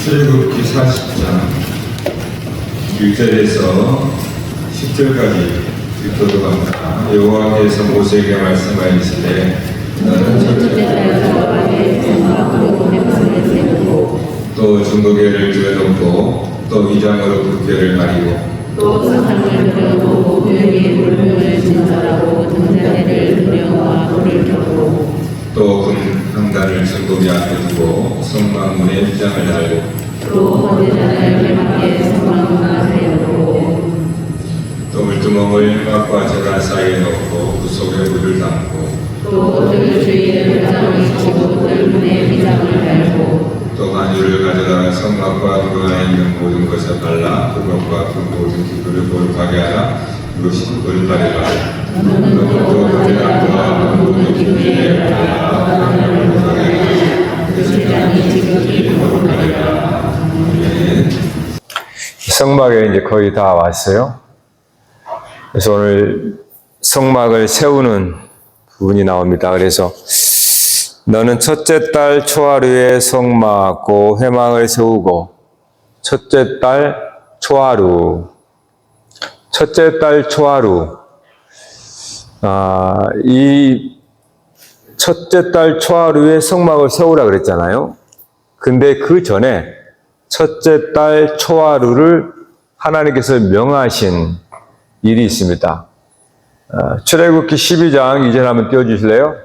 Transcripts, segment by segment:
출애굽기 40장 1절에서 10절까지 읽도록 합니다. 여호와께서 모세에게 말씀하시되 너는 또 중보궤를 들여놓고 또 위장으로 국궤를 가리고 또 사상을 들여놓고 그에게 물병을 진설하고 등잔대를 들여놓아 불을 켜고 또 금강단을 성도비 앞에 두고 성막문에 휘장을 달고 또 번제단을 해맞게 성막문 앞에 놓고 또 물두멍을 해막과 제단 사이에 넣고 그 속에 물을 담고 또 들 주위에 휘장을 치고 뜰문에 휘장을 달고 또 반유를 가져다가 성막과 그 안에 있는 모든 것에 발라 그것과 그 모든 기구를 거룩하게 하라. 이것이 거룩하리라. 또 번제단과 그 모든 기구에 발라 거룩하게 하라. 이것이 거룩하리라. 성막에 이제 거의 다 왔어요. 그래서 오늘 성막을 세우는 부분이 나옵니다. 그래서 너는 첫째 달 초하루에 성막고 회막을 세우고 첫째 달 초하루 첫째 달 초하루 이 첫째 달 초하루에 성막을 세우라 그랬잖아요. 근데 그 전에 첫째 달 초하루를 하나님께서 명하신 일이 있습니다. 출애굽기 12장 2절 한번 띄워주실래요?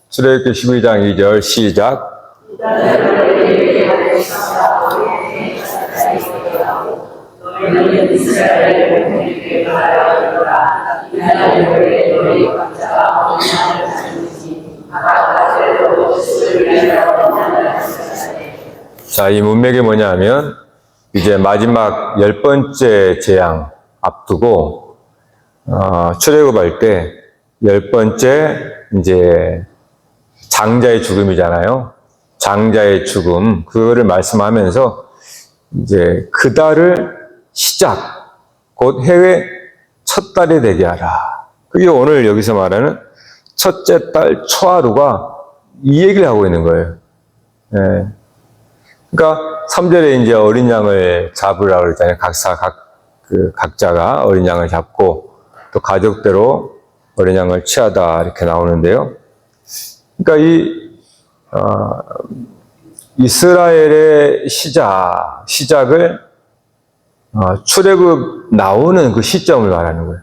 출애굽기 12장 2절 시작. 자, 이 문맥이 뭐냐면 이제 마지막 10번째 재앙 앞두고 출애굽할 때 10번째 이제 장자의 죽음이잖아요. 장자의 죽음, 그거를 말씀하면서 이제 그 달을 시작, 곧 해외 첫 달이 되게 하라. 그게 오늘 여기서 말하는 첫째 달 초하루가 이 얘기를 하고 있는 거예요. 예. 그러니까 3절에 이제 어린 양을 잡으라고 그랬잖아요. 각자가 어린 양을 잡고 또 가족대로 어린 양을 취하다 이렇게 나오는데요. 그러니까 이스라엘의 시작을 출애굽 나오는 그 시점을 말하는 거예요.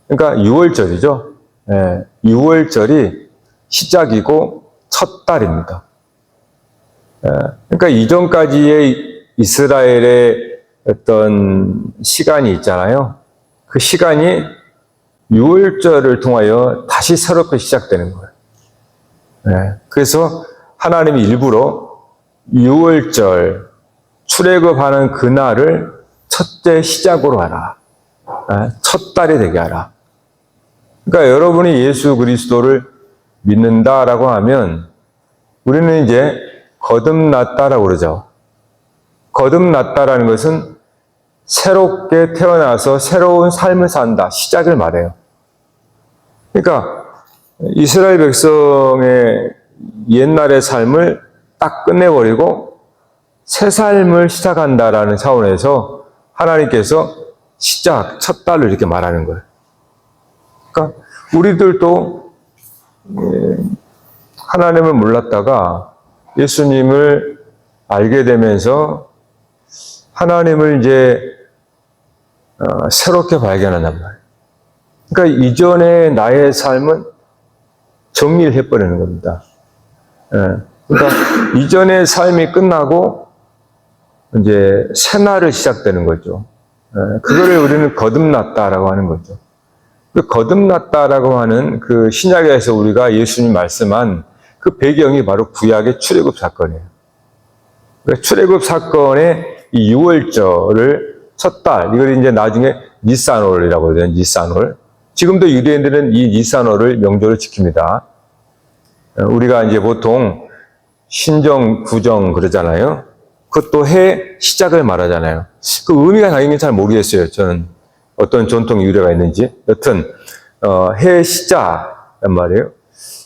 그러니까 6월절이죠. 예, 6월절이 시작이고 첫 달입니다. 예, 그러니까 이전까지의 이스라엘의 어떤 시간이 있잖아요. 그 시간이 6월절을 통하여 다시 새롭게 시작되는 거예요. 예, 그래서 하나님이 일부러 6월절 출애굽하는 그날을 첫째 시작으로 하라. 예, 첫 달이 되게 하라. 그러니까 여러분이 예수 그리스도를 믿는다라고 하면 우리는 이제 거듭났다라고 그러죠. 거듭났다라는 것은 새롭게 태어나서 새로운 삶을 산다. 시작을 말해요. 그러니까 이스라엘 백성의 옛날의 삶을 딱 끝내버리고 새 삶을 시작한다라는 차원에서 하나님께서 첫 달을 이렇게 말하는 거예요. 그러니까 우리들도 하나님을 몰랐다가 예수님을 알게 되면서 하나님을 이제 새롭게 발견한단 말이에요. 그러니까 이전의 나의 삶은 정리를 해버리는 겁니다. 그러니까 이전의 삶이 끝나고 이제 새날을 시작되는 거죠. 그거를 우리는 거듭났다라고 하는 거죠. 그 거듭났다라고 하는 그 신약에서 우리가 예수님 말씀한 그 배경이 바로 구약의 출애굽 사건이에요. 그러니까 출애굽 사건의 이 6월절을 첫 달, 이걸 이제 나중에 니산월이라고 해요. 니산월. 지금도 유대인들은 이 니산월을 명절을 지킵니다. 우리가 이제 보통 신정, 구정 그러잖아요. 그것도 해 시작을 말하잖아요. 그 의미가 당연히 잘 모르겠어요. 저는 어떤 전통 유래가 있는지. 여튼 해 시작란 말이에요.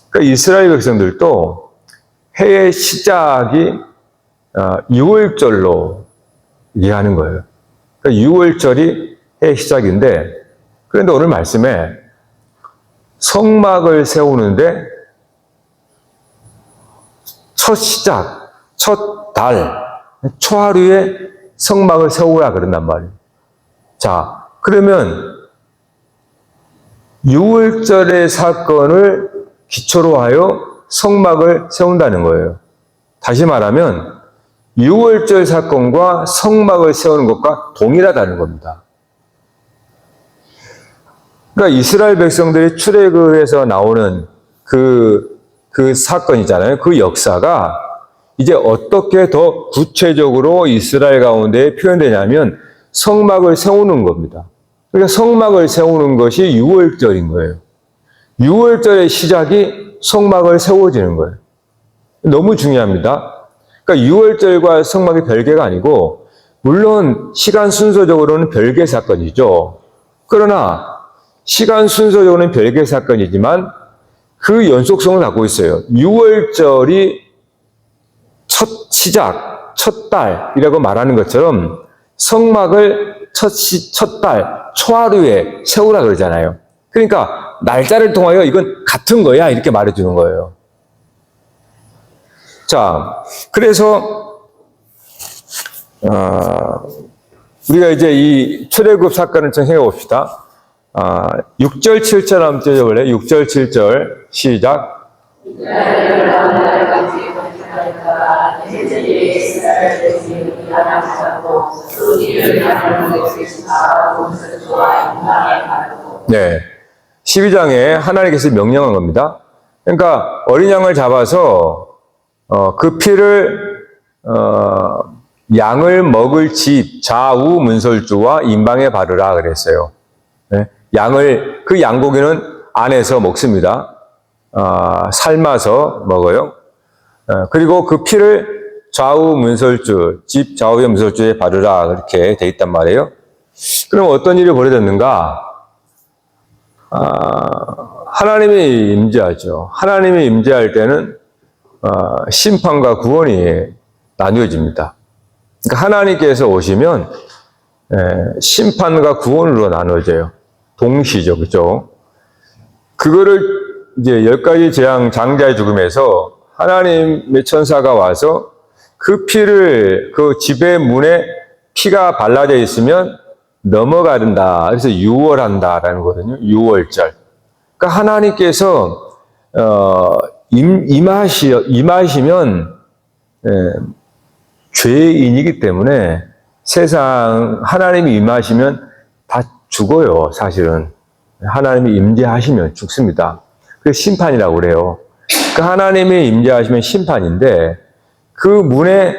그러니까 이스라엘 백성들도 해의 시작이 6월절로 이해하는 거예요. 그러니까 6월절이 해 시작인데, 그런데 오늘 말씀에 성막을 세우는데 첫 시작, 첫 달, 초하루에 성막을 세우라 그런단 말이에요. 자, 그러면 6월절의 사건을 기초로 하여 성막을 세운다는 거예요. 다시 말하면 6월절 사건과 성막을 세우는 것과 동일하다는 겁니다. 그러니까 이스라엘 백성들이 출애굽에서 나오는 그 사건이잖아요. 그 역사가 이제 어떻게 더 구체적으로 이스라엘 가운데 표현되냐면 성막을 세우는 겁니다. 그러니까 성막을 세우는 것이 6월절인 거예요. 6월절의 시작이 성막을 세워지는 거예요. 너무 중요합니다. 그러니까 6월절과 성막이 별개가 아니고, 물론 시간 순서적으로는 별개 사건이죠. 그러나 시간 순서적으로는 별개 사건이지만 그 연속성을 갖고 있어요. 6월절이 첫 시작, 첫 달이라고 말하는 것처럼 성막을 첫 달, 초하루에 세우라 그러잖아요. 그러니까 날짜를 통하여 이건 같은 거야 이렇게 말해주는 거예요. 자, 그래서 우리가 이제 이 출애굽 사건을 좀 생각해 봅시다. 6절, 7절 한번 떼줘볼래요? 6절, 7절 시작. 네, 12장에 하나님께서 명령한 겁니다. 그러니까 어린 양을 잡아서 그 피를 양을 먹을 집 좌우 문설주와 임방에 바르라 그랬어요. 네? 그 양고기는 안에서 먹습니다. 삶아서 먹어요. 그리고 그 피를 좌우 문설주, 집 좌우의 문설주에 바르라 그렇게 돼 있단 말이에요. 그럼 어떤 일이 벌어졌는가? 하나님이 임재하죠. 하나님이 임재할 때는 심판과 구원이 나뉘어집니다. 그러니까 하나님께서 오시면 심판과 구원으로 나눠져요. 동시죠, 그죠? 그거를 이제 10가지 재앙 장자의 죽음에서 하나님의 천사가 와서 그 피를 그 집의 문에 피가 발라져 있으면 넘어가른다. 그래서 6월한다라는 거거든요. 6월절. 그러니까 하나님께서 임하시면 죄인이기 때문에 세상 하나님이 임하시면 다 죽어요. 사실은 하나님이 임재하시면 죽습니다. 그게 심판이라고 그래요. 그러니까 하나님이 임재하시면 심판인데 그 문에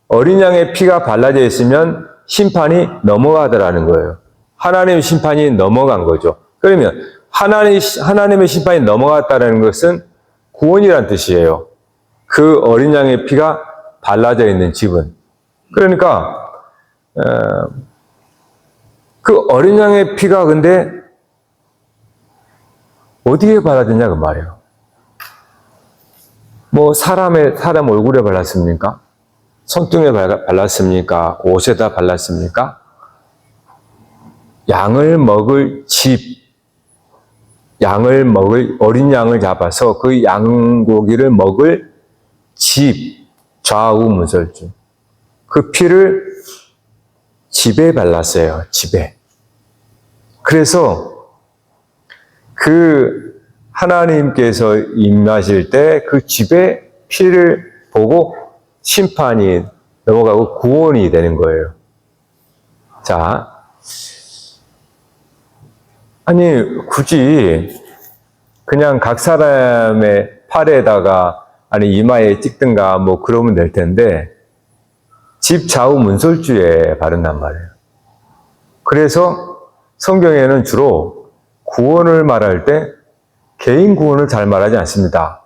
어린 양의 피가 발라져 있으면 심판이 넘어가더라는 거예요. 하나님의 심판이 넘어간 거죠. 그러면 하나님의 심판이 넘어갔다는 것은 구원이란 뜻이에요. 그 어린 양의 피가 발라져 있는 집은. 그러니까 그 어린 양의 피가 근데 어디에 발라졌냐 그 말이에요. 뭐 사람 얼굴에 발랐습니까? 손등에 발랐습니까? 옷에다 발랐습니까? 양을 먹을 어린 양을 잡아서 그 양고기를 먹을 집 좌우 문설주. 그 피를 집에 발랐어요. 집에. 그래서 그 하나님께서 임하실 때 그 집에 피를 보고 심판이 넘어가고 구원이 되는 거예요. 자, 아니 굳이 그냥 각 사람의 팔에다가 아니 이마에 찍든가 뭐 그러면 될 텐데 집 좌우 문설주에 바른단 말이에요. 그래서 성경에는 주로 구원을 말할 때 개인 구원을 잘 말하지 않습니다.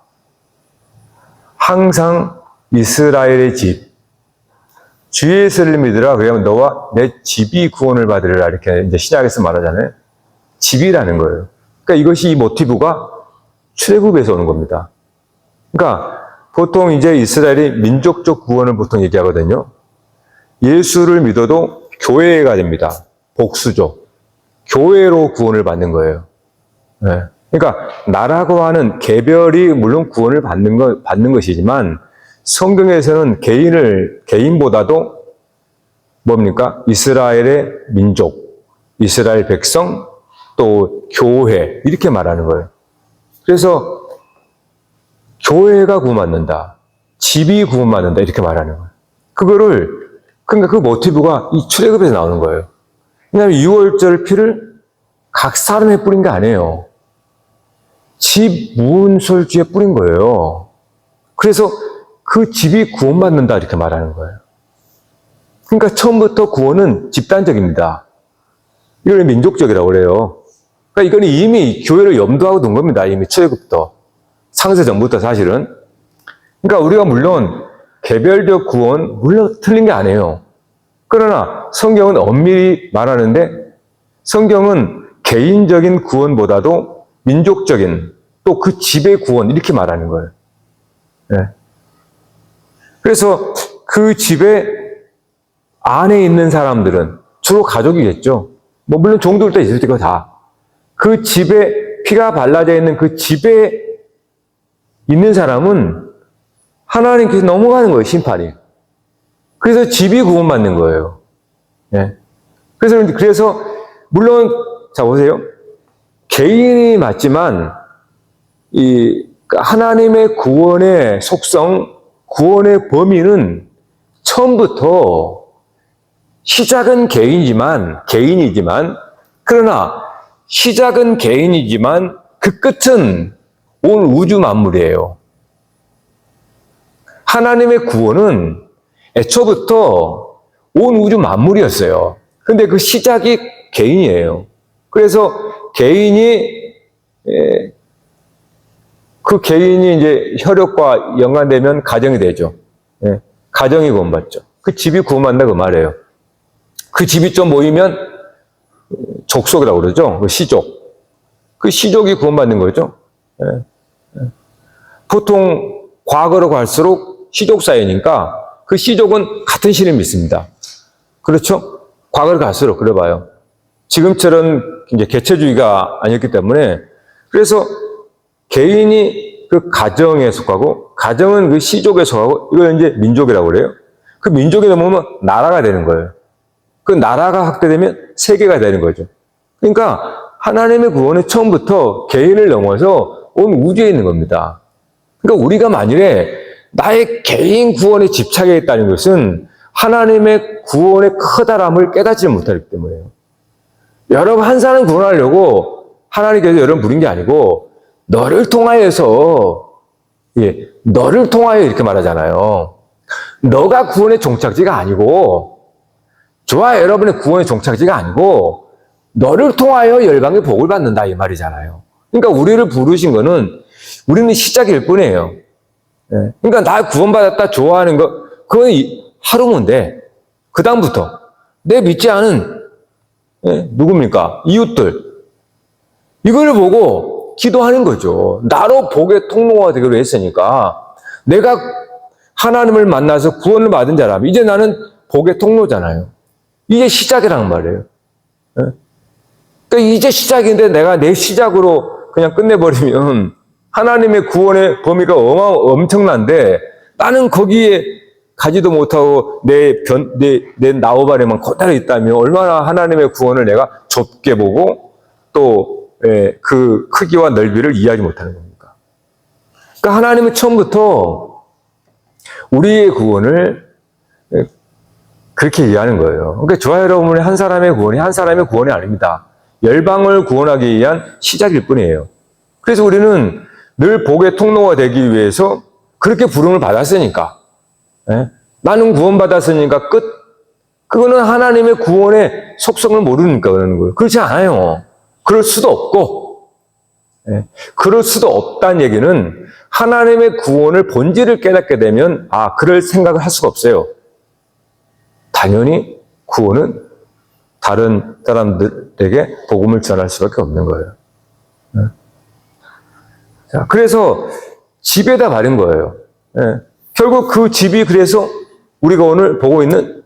항상 이스라엘의 집, 주 예수를 믿으라. 그러면 너와 내 집이 구원을 받으리라. 이렇게 이제 신약에서 말하잖아요. 집이라는 거예요. 그러니까 이것이 이 모티브가 출애굽에서 오는 겁니다. 그러니까 보통 이제 이스라엘이 민족적 구원을 보통 얘기하거든요. 예수를 믿어도 교회가 됩니다. 복수죠. 교회로 구원을 받는 거예요. 네. 그러니까 나라고 하는 개별이 물론 구원을 받는 것이지만 성경에서는 개인보다도 뭡니까? 이스라엘의 민족, 이스라엘 백성, 또 교회 이렇게 말하는 거예요. 그래서 교회가 구원받는다, 집이 구원받는다 이렇게 말하는 거예요. 그러니까 그 모티브가 이 출애굽에서 나오는 거예요. 왜냐하면 6월절 피를 각 사람에 뿌린 게 아니에요. 집 문설주에 뿌린 거예요. 그래서 그 집이 구원받는다 이렇게 말하는 거예요. 그러니까 처음부터 구원은 집단적입니다. 이걸 민족적이라고 그래요. 그러니까 이거는 이미 교회를 염두하고 둔 겁니다. 이미 출애굽부터. 창세 전부터 사실은. 그러니까 우리가 물론 개별적 구원, 물론 틀린 게 아니에요. 그러나 성경은 엄밀히 말하는데 성경은 개인적인 구원보다도 민족적인 또 그 집의 구원 이렇게 말하는 거예요. 네. 그래서 그 집에 안에 있는 사람들은 주로 가족이겠죠. 뭐 물론 종들도 있을 테고 다. 그 집에 피가 발라져 있는 그 집에 있는 사람은 하나님께서 넘어가는 거예요, 심판이. 그래서 집이 구원받는 거예요. 네. 그래서 물론 자 보세요. 개인이 맞지만 이 하나님의 구원의 속성, 구원의 범위는 처음부터 시작은 개인이지만 그러나 시작은 개인이지만 그 끝은 온 우주 만물이에요. 하나님의 구원은 애초부터 온 우주 만물이었어요. 근데 그 시작이 개인이에요. 그래서 그 개인이 이제 혈육과 연관되면 가정이 되죠. 예, 가정이 구원받죠. 그 집이 구원받는다 그 말이에요. 그 집이 좀 모이면 족속이라고 그러죠. 그 시족. 그 시족이 구원받는 거죠. 예, 예. 보통 과거로 갈수록 시족 사회니까 그 시족은 같은 신을 믿습니다. 그렇죠? 과거로 갈수록 그래봐요. 지금처럼 이제 개체주의가 아니었기 때문에 그래서 개인이 그 가정에 속하고 가정은 그 시족에 속하고 이걸 이제 민족이라고 그래요. 그 민족이 넘으면 나라가 되는 거예요. 그 나라가 확대되면 세계가 되는 거죠. 그러니까 하나님의 구원은 처음부터 개인을 넘어서 온 우주에 있는 겁니다. 그러니까 우리가 만일에 나의 개인 구원에 집착했다는 것은 하나님의 구원의 커다람을 깨닫지 못하기 때문에요. 여러분 한 사람 구원하려고 하나님께서 여러분 부른 게 아니고 너를 통하여서 너를 통하여 이렇게 말하잖아요. 너가 구원의 종착지가 아니고 저와 여러분의 구원의 종착지가 아니고 너를 통하여 열방의 복을 받는다 이 말이잖아요. 그러니까 우리를 부르신 거는 우리는 시작일 뿐이에요. 그러니까 나 구원받았다 좋아하는 거 그건 하루면 돼. 그 다음부터 내 믿지 않은 누굽니까? 이웃들 이걸 보고 기도하는 거죠. 나로 복의 통로가 되기로 했으니까 내가 하나님을 만나서 구원을 받은 자라면 이제 나는 복의 통로잖아요. 이게 시작이란 말이에요. 그러니까 이제 시작인데 내가 내 시작으로 그냥 끝내버리면 하나님의 구원의 범위가 엄청난데 나는 거기에 가지도 못하고 내 나오바리만 그대로 있다면 얼마나 하나님의 구원을 내가 좁게 보고 또 그 크기와 넓이를 이해하지 못하는 겁니까? 그러니까 하나님은 처음부터 우리의 구원을 그렇게 이해하는 거예요. 그러니까 저와 여러분의 한 사람의 구원이 아닙니다. 열방을 구원하기 위한 시작일 뿐이에요. 그래서 우리는 늘 복의 통로가 되기 위해서 그렇게 부름을 받았으니까 나는 구원받았으니까 끝. 그거는 하나님의 구원의 속성을 모르니까 그러는 거예요. 그렇지 않아요. 그럴 수도 없고, 그럴 수도 없다는 얘기는 하나님의 구원을 본질을 깨닫게 되면 그럴 생각을 할 수가 없어요. 당연히 구원은 다른 사람들에게 복음을 전할 수밖에 없는 거예요. 자, 그래서 집에다 바른 거예요. 예. 결국 그 집이 그래서 우리가 오늘 보고 있는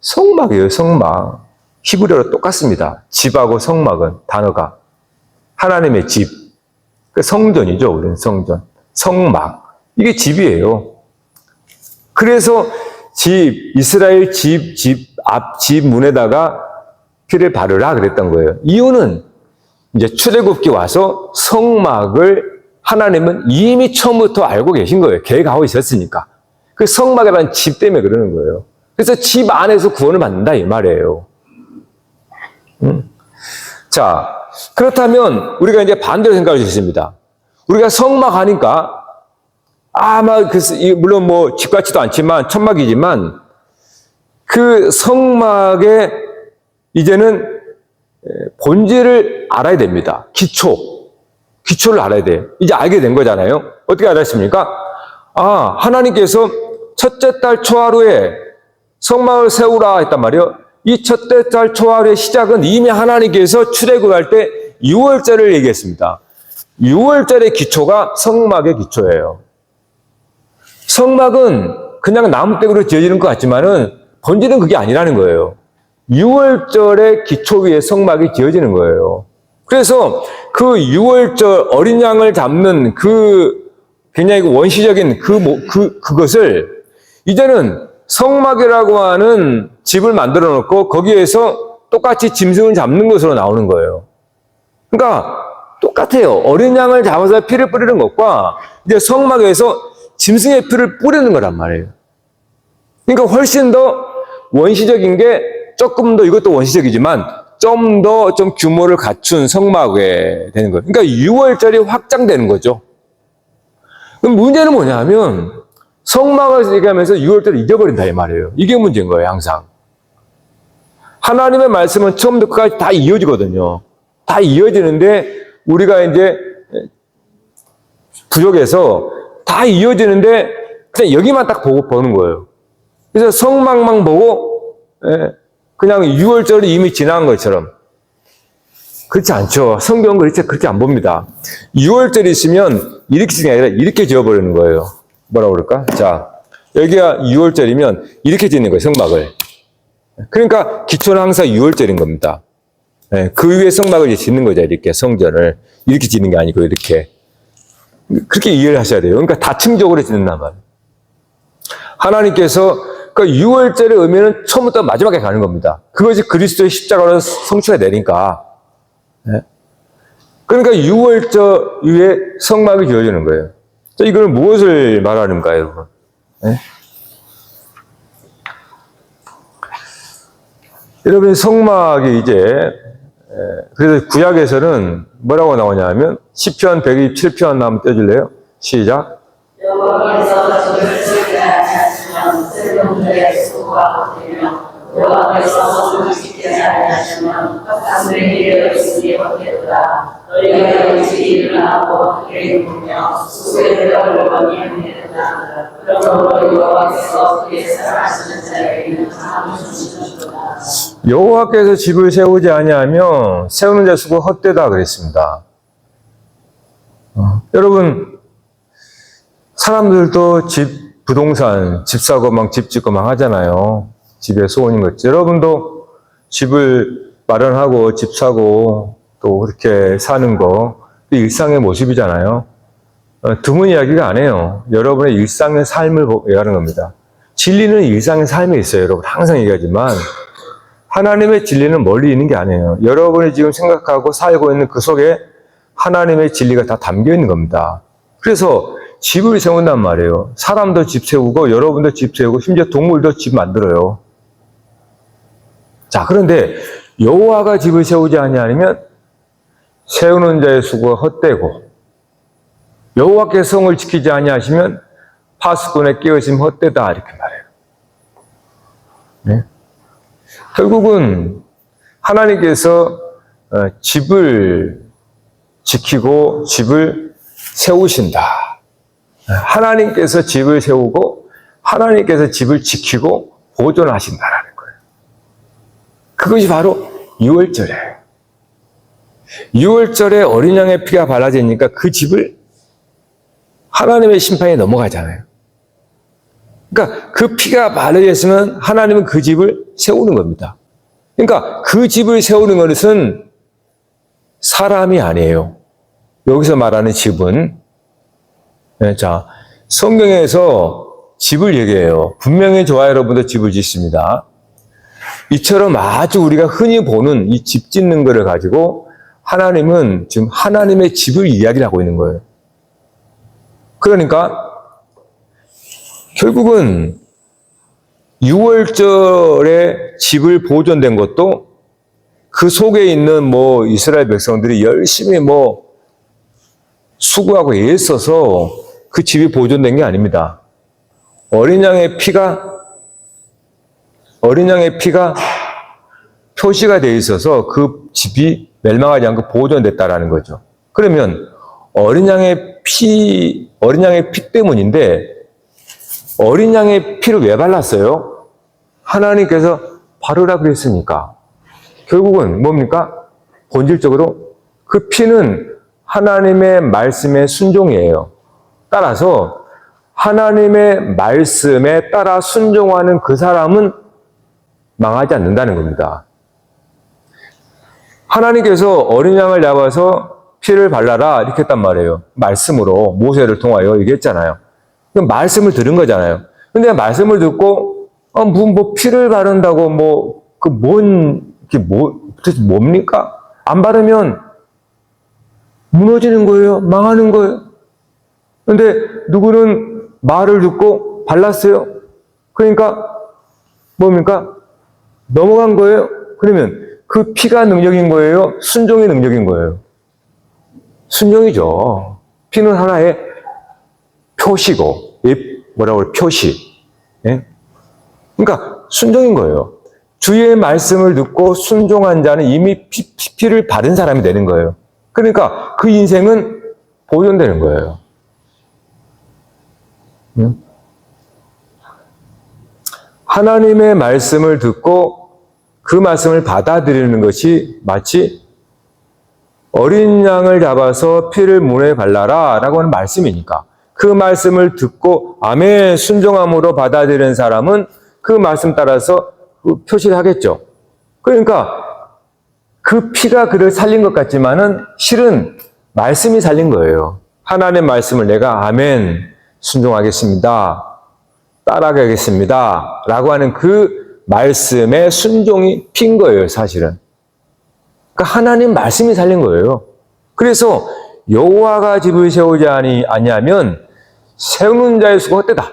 성막이에요, 성막. 히브리어로 똑같습니다. 집하고 성막은 단어가. 하나님의 집. 그 성전이죠, 우리는 성전. 성막. 이게 집이에요. 그래서 이스라엘 앞 집 문에다가 피를 바르라 그랬던 거예요. 이유는 이제 출애굽기 와서 성막을 하나님은 이미 처음부터 알고 계신 거예요. 계획하고 있었으니까. 그 성막이라는 집 때문에 그러는 거예요. 그래서 집 안에서 구원을 받는다 이 말이에요. 자, 그렇다면 우리가 이제 반대로 생각할 수 있습니다. 우리가 성막 하니까 물론 뭐 집 같지도 않지만 천막이지만 그 성막의 이제는 본질을 알아야 됩니다. 기초를 알아야 돼요. 이제 알게 된 거잖아요. 어떻게 알았습니까? 하나님께서 첫째 달 초하루에 성막을 세우라 했단 말이에요. 이 첫째 달 초하루의 시작은 이미 하나님께서 출애굽할 때 6월절을 얘기했습니다. 6월절의 기초가 성막의 기초예요. 성막은 그냥 나무떼구로 지어지는 것 같지만은 본질은 그게 아니라는 거예요. 6월절의 기초 위에 성막이 지어지는 거예요. 그래서 그 6월절 어린 양을 잡는 그 굉장히 원시적인 그것을 이제는 성막이라고 하는 집을 만들어 놓고 거기에서 똑같이 짐승을 잡는 것으로 나오는 거예요. 그러니까 똑같아요. 어린 양을 잡아서 피를 뿌리는 것과 이제 성막에서 짐승의 피를 뿌리는 거란 말이에요. 그러니까 훨씬 더 원시적인 게 조금 더 이것도 원시적이지만 좀 더 규모를 갖춘 성막에 되는 거예요. 그러니까 6월절이 확장되는 거죠. 그럼 문제는 뭐냐면 성막을 얘기하면서 6월절을 잊어버린다 이 말이에요. 이게 문제인 거예요, 항상. 하나님의 말씀은 처음부터 끝까지 다 이어지거든요. 다 이어지는데 우리가 이제 부족해서 다 이어지는데 그냥 여기만 딱 보는 거예요. 그래서 성막만 보고 그냥 6월절이 이미 지난 것처럼. 그렇지 않죠. 성경은 그렇게 안 봅니다. 6월절이 있으면 이렇게 지는 게 아니라 이렇게 지어버리는 거예요. 뭐라고 그럴까? 자, 여기가 6월절이면 이렇게 짓는 거예요, 성막을. 그러니까 기초는 항상 6월절인 겁니다. 그 위에 성막을 이제 짓는 거죠, 이렇게 성전을. 이렇게 짓는 게 아니고 이렇게. 그렇게 이해를 하셔야 돼요. 그러니까 다층적으로 짓는단 말이에요. 하나님께서 그 6월절의 의미는 처음부터 마지막에 가는 겁니다. 그것이 그리스도의 십자가로 성취가 되니까. 그러니까 6월절 위에 성막이 지어지는 거예요. 자, 이거는 무엇을 말하는가, 여러분? 여러분, 성막이 이제, 그래서 구약에서는 뭐라고 나오냐면, 시편 127편 한번 떼줄래요? 시작. 여호와께서 저를 지키지 아니하시면 쓸모없는 수고가 되며 여호와께서 저를 지키지 아니하시면 하늘의 길을 있으니 없겠다. 너희가 일찍 일어나고 길을 보며 수고의 덕을 많이 행하겠다. 그러므로 여호와께서 그의 사랑하시는 자에게는 상을 주시는도다. 여호와께서 집을 세우지 아니하면 세우는 자 수고 헛되다 그랬습니다. 여러분, 사람들도 부동산, 집 사고 막 집 짓고 막 하잖아요. 집에 소원인 거죠. 여러분도 집을 마련하고 집 사고 또 그렇게 사는 거 일상의 모습이잖아요. 드문 이야기가 아니에요. 여러분의 일상의 삶을 얘기하는 겁니다. 진리는 일상의 삶에 있어요. 여러분 항상 얘기하지만 하나님의 진리는 멀리 있는 게 아니에요. 여러분이 지금 생각하고 살고 있는 그 속에 하나님의 진리가 다 담겨 있는 겁니다. 그래서 집을 세운단 말이에요. 사람도 집 세우고 여러분도 집 세우고 심지어 동물도 집 만들어요. 자, 그런데 여호와가 집을 세우지 아니하면 세우는 자의 수고가 헛되고 여호와께서 성을 지키지 아니하시면 파수꾼의 깨어짐 헛되다 이렇게 말해요. 네? 결국은 하나님께서 집을 지키고 집을 세우신다. 하나님께서 집을 세우고 하나님께서 집을 지키고 보존하신다라는 거예요. 그것이 바로 6월절이에요. 6월절에 어린 양의 피가 발라지니까 그 집을 하나님의 심판에 넘어가잖아요. 그러니까 그 피가 바르졌으면 하나님은 그 집을 세우는 겁니다. 그러니까 그 집을 세우는 것은 사람이 아니에요. 여기서 말하는 집은, 자, 성경에서 집을 얘기해요. 분명히 저와 여러분도 집을 짓습니다. 이처럼 아주 우리가 흔히 보는 이 집 짓는 거를 가지고 하나님은 지금 하나님의 집을 이야기를 하고 있는 거예요. 그러니까 결국은 6월절에 집을 보존된 것도 그 속에 있는 뭐 이스라엘 백성들이 열심히 뭐 수고하고 애써서 그 집이 보존된 게 아닙니다. 어린 양의 피가 표시가 되어 있어서 그 집이 멸망하지 않고 보존됐다라는 거죠. 그러면 어린 양의 피 때문인데 어린 양의 피를 왜 발랐어요? 하나님께서 바르라 그랬으니까. 결국은 뭡니까? 본질적으로 그 피는 하나님의 말씀에 순종이에요. 따라서 하나님의 말씀에 따라 순종하는 그 사람은 망하지 않는다는 겁니다. 하나님께서 어린 양을 잡아서 피를 발라라 이렇게 했단 말이에요. 말씀으로 모세를 통하여 얘기했잖아요. 그럼 말씀을 들은 거잖아요. 근데 말씀을 듣고 뭐 피를 바른다고 도대체 뭡니까? 안 바르면 무너지는 거예요. 망하는 거예요. 근데 누구는 말을 듣고 발랐어요. 그러니까 뭡니까? 넘어간 거예요. 그러면 그 피가 능력인 거예요? 순종이 능력인 거예요? 순종이죠. 피는 하나의 표시고, 뭐라고 그래? 표시. 예? 그러니까 순종인 거예요. 주의 말씀을 듣고 순종한 자는 이미 피를 바른 사람이 되는 거예요. 그러니까 그 인생은 보존되는 거예요. 하나님의 말씀을 듣고 그 말씀을 받아들이는 것이 마치 어린 양을 잡아서 피를 문에 발라라 라고 하는 말씀이니까 그 말씀을 듣고 아멘 순종함으로 받아들이는 사람은 그 말씀 따라서 표시를 하겠죠. 그러니까 그 피가 그를 살린 것 같지만은 실은 말씀이 살린 거예요. 하나님의 말씀을 내가 아멘 순종하겠습니다. 따라가겠습니다. 라고 하는 그 말씀에 순종이 핀 거예요, 사실은. 그러니까 하나님 말씀이 살린 거예요. 그래서 여호와가 집을 세우지 아니하면 세우는 자의 수가 헛되다.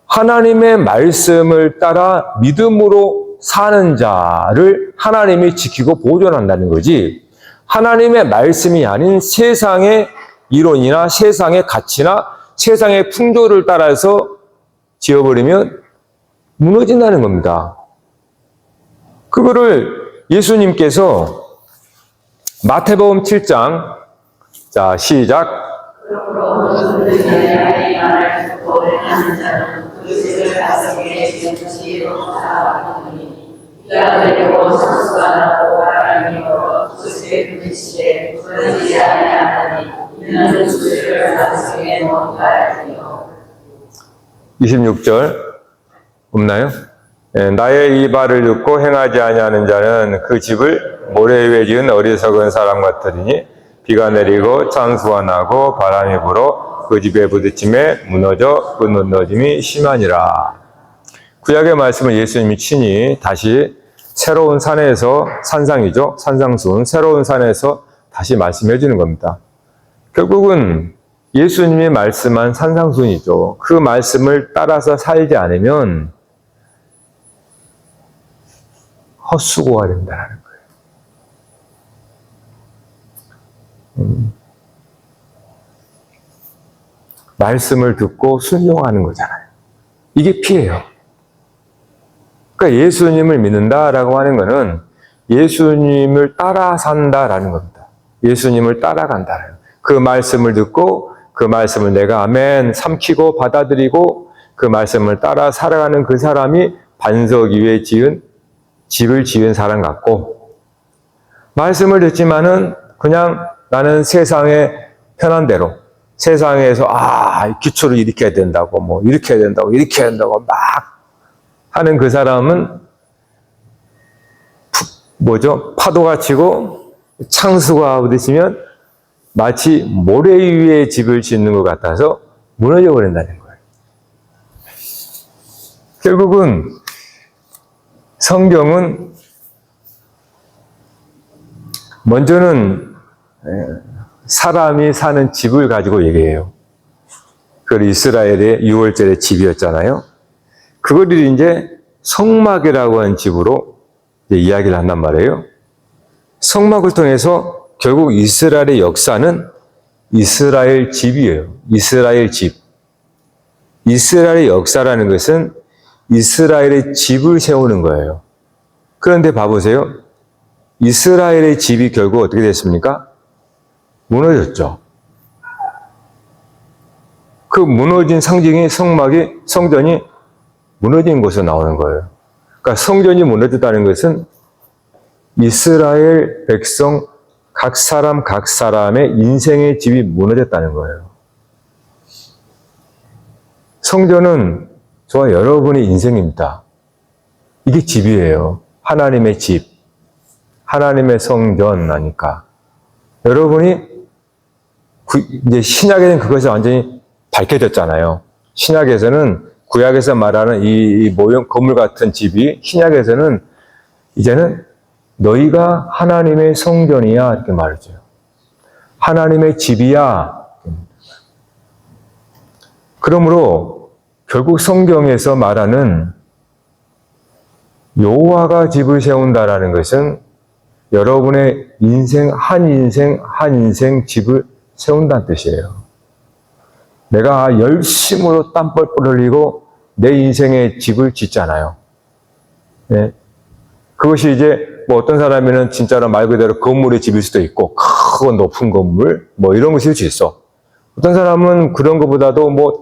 하나님의 말씀을 따라 믿음으로 사는 자를 하나님이 지키고 보존한다는 거지. 하나님의 말씀이 아닌 세상의 이론이나 세상의 가치나 세상의 풍조를 따라서 지어버리면 무너진다는 겁니다. 그거를 예수님께서 마태복음 7장, 자, 시작. (26절) 없나요? 나의 이 말을 듣고 행하지 아니하는 자는 그 집을 모래 위에 지은 어리석은 사람 같으리니 비가 내리고 창수가 나고 바람이 불어 그 집에 부딪힘에 무너져 그 무너짐이 심하니라. 구약의 말씀을 예수님이 친히 다시 새로운 산에서 산상이죠. 산상순 새로운 산에서 다시 말씀해 주는 겁니다. 결국은 예수님이 말씀한 산상순이죠. 그 말씀을 따라서 살지 않으면 헛수고가 된다는 거예요. 말씀을 듣고 순종하는 거잖아요. 이게 피예요. 그러니까 예수님을 믿는다라고 하는 것은 예수님을 따라 산다라는 겁니다. 예수님을 따라간다. 그 말씀을 듣고 그 말씀을 내가 아멘 삼키고 받아들이고 그 말씀을 따라 살아가는 그 사람이 반석 위에 지은 집을 지은 사람 같고, 말씀을 듣지만은 그냥 나는 세상의 편한 대로 세상에서 기초를 이렇게 해야 된다고 뭐 이렇게 해야 된다고 이렇게 해야 된다고 막 하는 그 사람은 파도가 치고 창수가 부딪히면 마치 모래 위에 집을 짓는 것 같아서 무너져 버린다는 거예요. 결국은 성경은 먼저는 사람이 사는 집을 가지고 얘기해요. 그걸 이스라엘의 6월절의 집이었잖아요. 그걸 이제 성막이라고 하는 집으로 이야기를 한단 말이에요. 성막을 통해서 결국 이스라엘의 역사는 이스라엘 집이에요. 이스라엘 집. 이스라엘의 역사라는 것은 이스라엘의 집을 세우는 거예요. 그런데 봐보세요. 이스라엘의 집이 결국 어떻게 됐습니까? 무너졌죠. 그 무너진 상징이 성전이 무너진 곳에서 나오는 거예요. 그러니까 성전이 무너졌다는 것은 이스라엘 백성 각 사람의 인생의 집이 무너졌다는 거예요. 성전은 저와 여러분의 인생입니다. 이게 집이에요. 하나님의 집. 하나님의 성전 아니까. 여러분이 이제 신약에는 그것이 완전히 밝혀졌잖아요. 신약에서는 구약에서 말하는 이 모형 건물 같은 집이 신약에서는 이제는 너희가 하나님의 성전이야 이렇게 말하죠. 하나님의 집이야. 그러므로 결국 성경에서 말하는 여호와가 집을 세운다라는 것은 여러분의 한 인생 집을 세운다는 뜻이에요. 내가 열심으로 땀 뻘뻘 흘리고 내 인생의 집을 짓잖아요. 네. 그것이 이제 어떤 사람에는 진짜로 말 그대로 건물의 집일 수도 있고 크고 높은 건물 이런 것일 수 있어. 어떤 사람은 그런 것보다도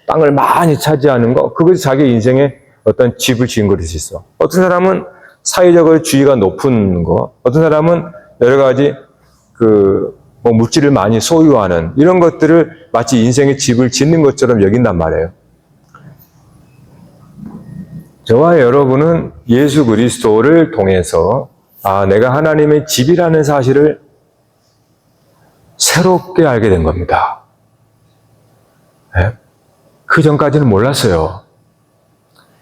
땅을 많이 차지하는 거 그것이 자기 인생의 어떤 집을 지은 것일 수 있어. 어떤 사람은 사회적으로 지위가 높은 거, 어떤 사람은 여러 가지 물질을 많이 소유하는 이런 것들을 마치 인생의 집을 짓는 것처럼 여긴단 말이에요. 저와 여러분은 예수 그리스도를 통해서 내가 하나님의 집이라는 사실을 새롭게 알게 된 겁니다. 네? 그 전까지는 몰랐어요.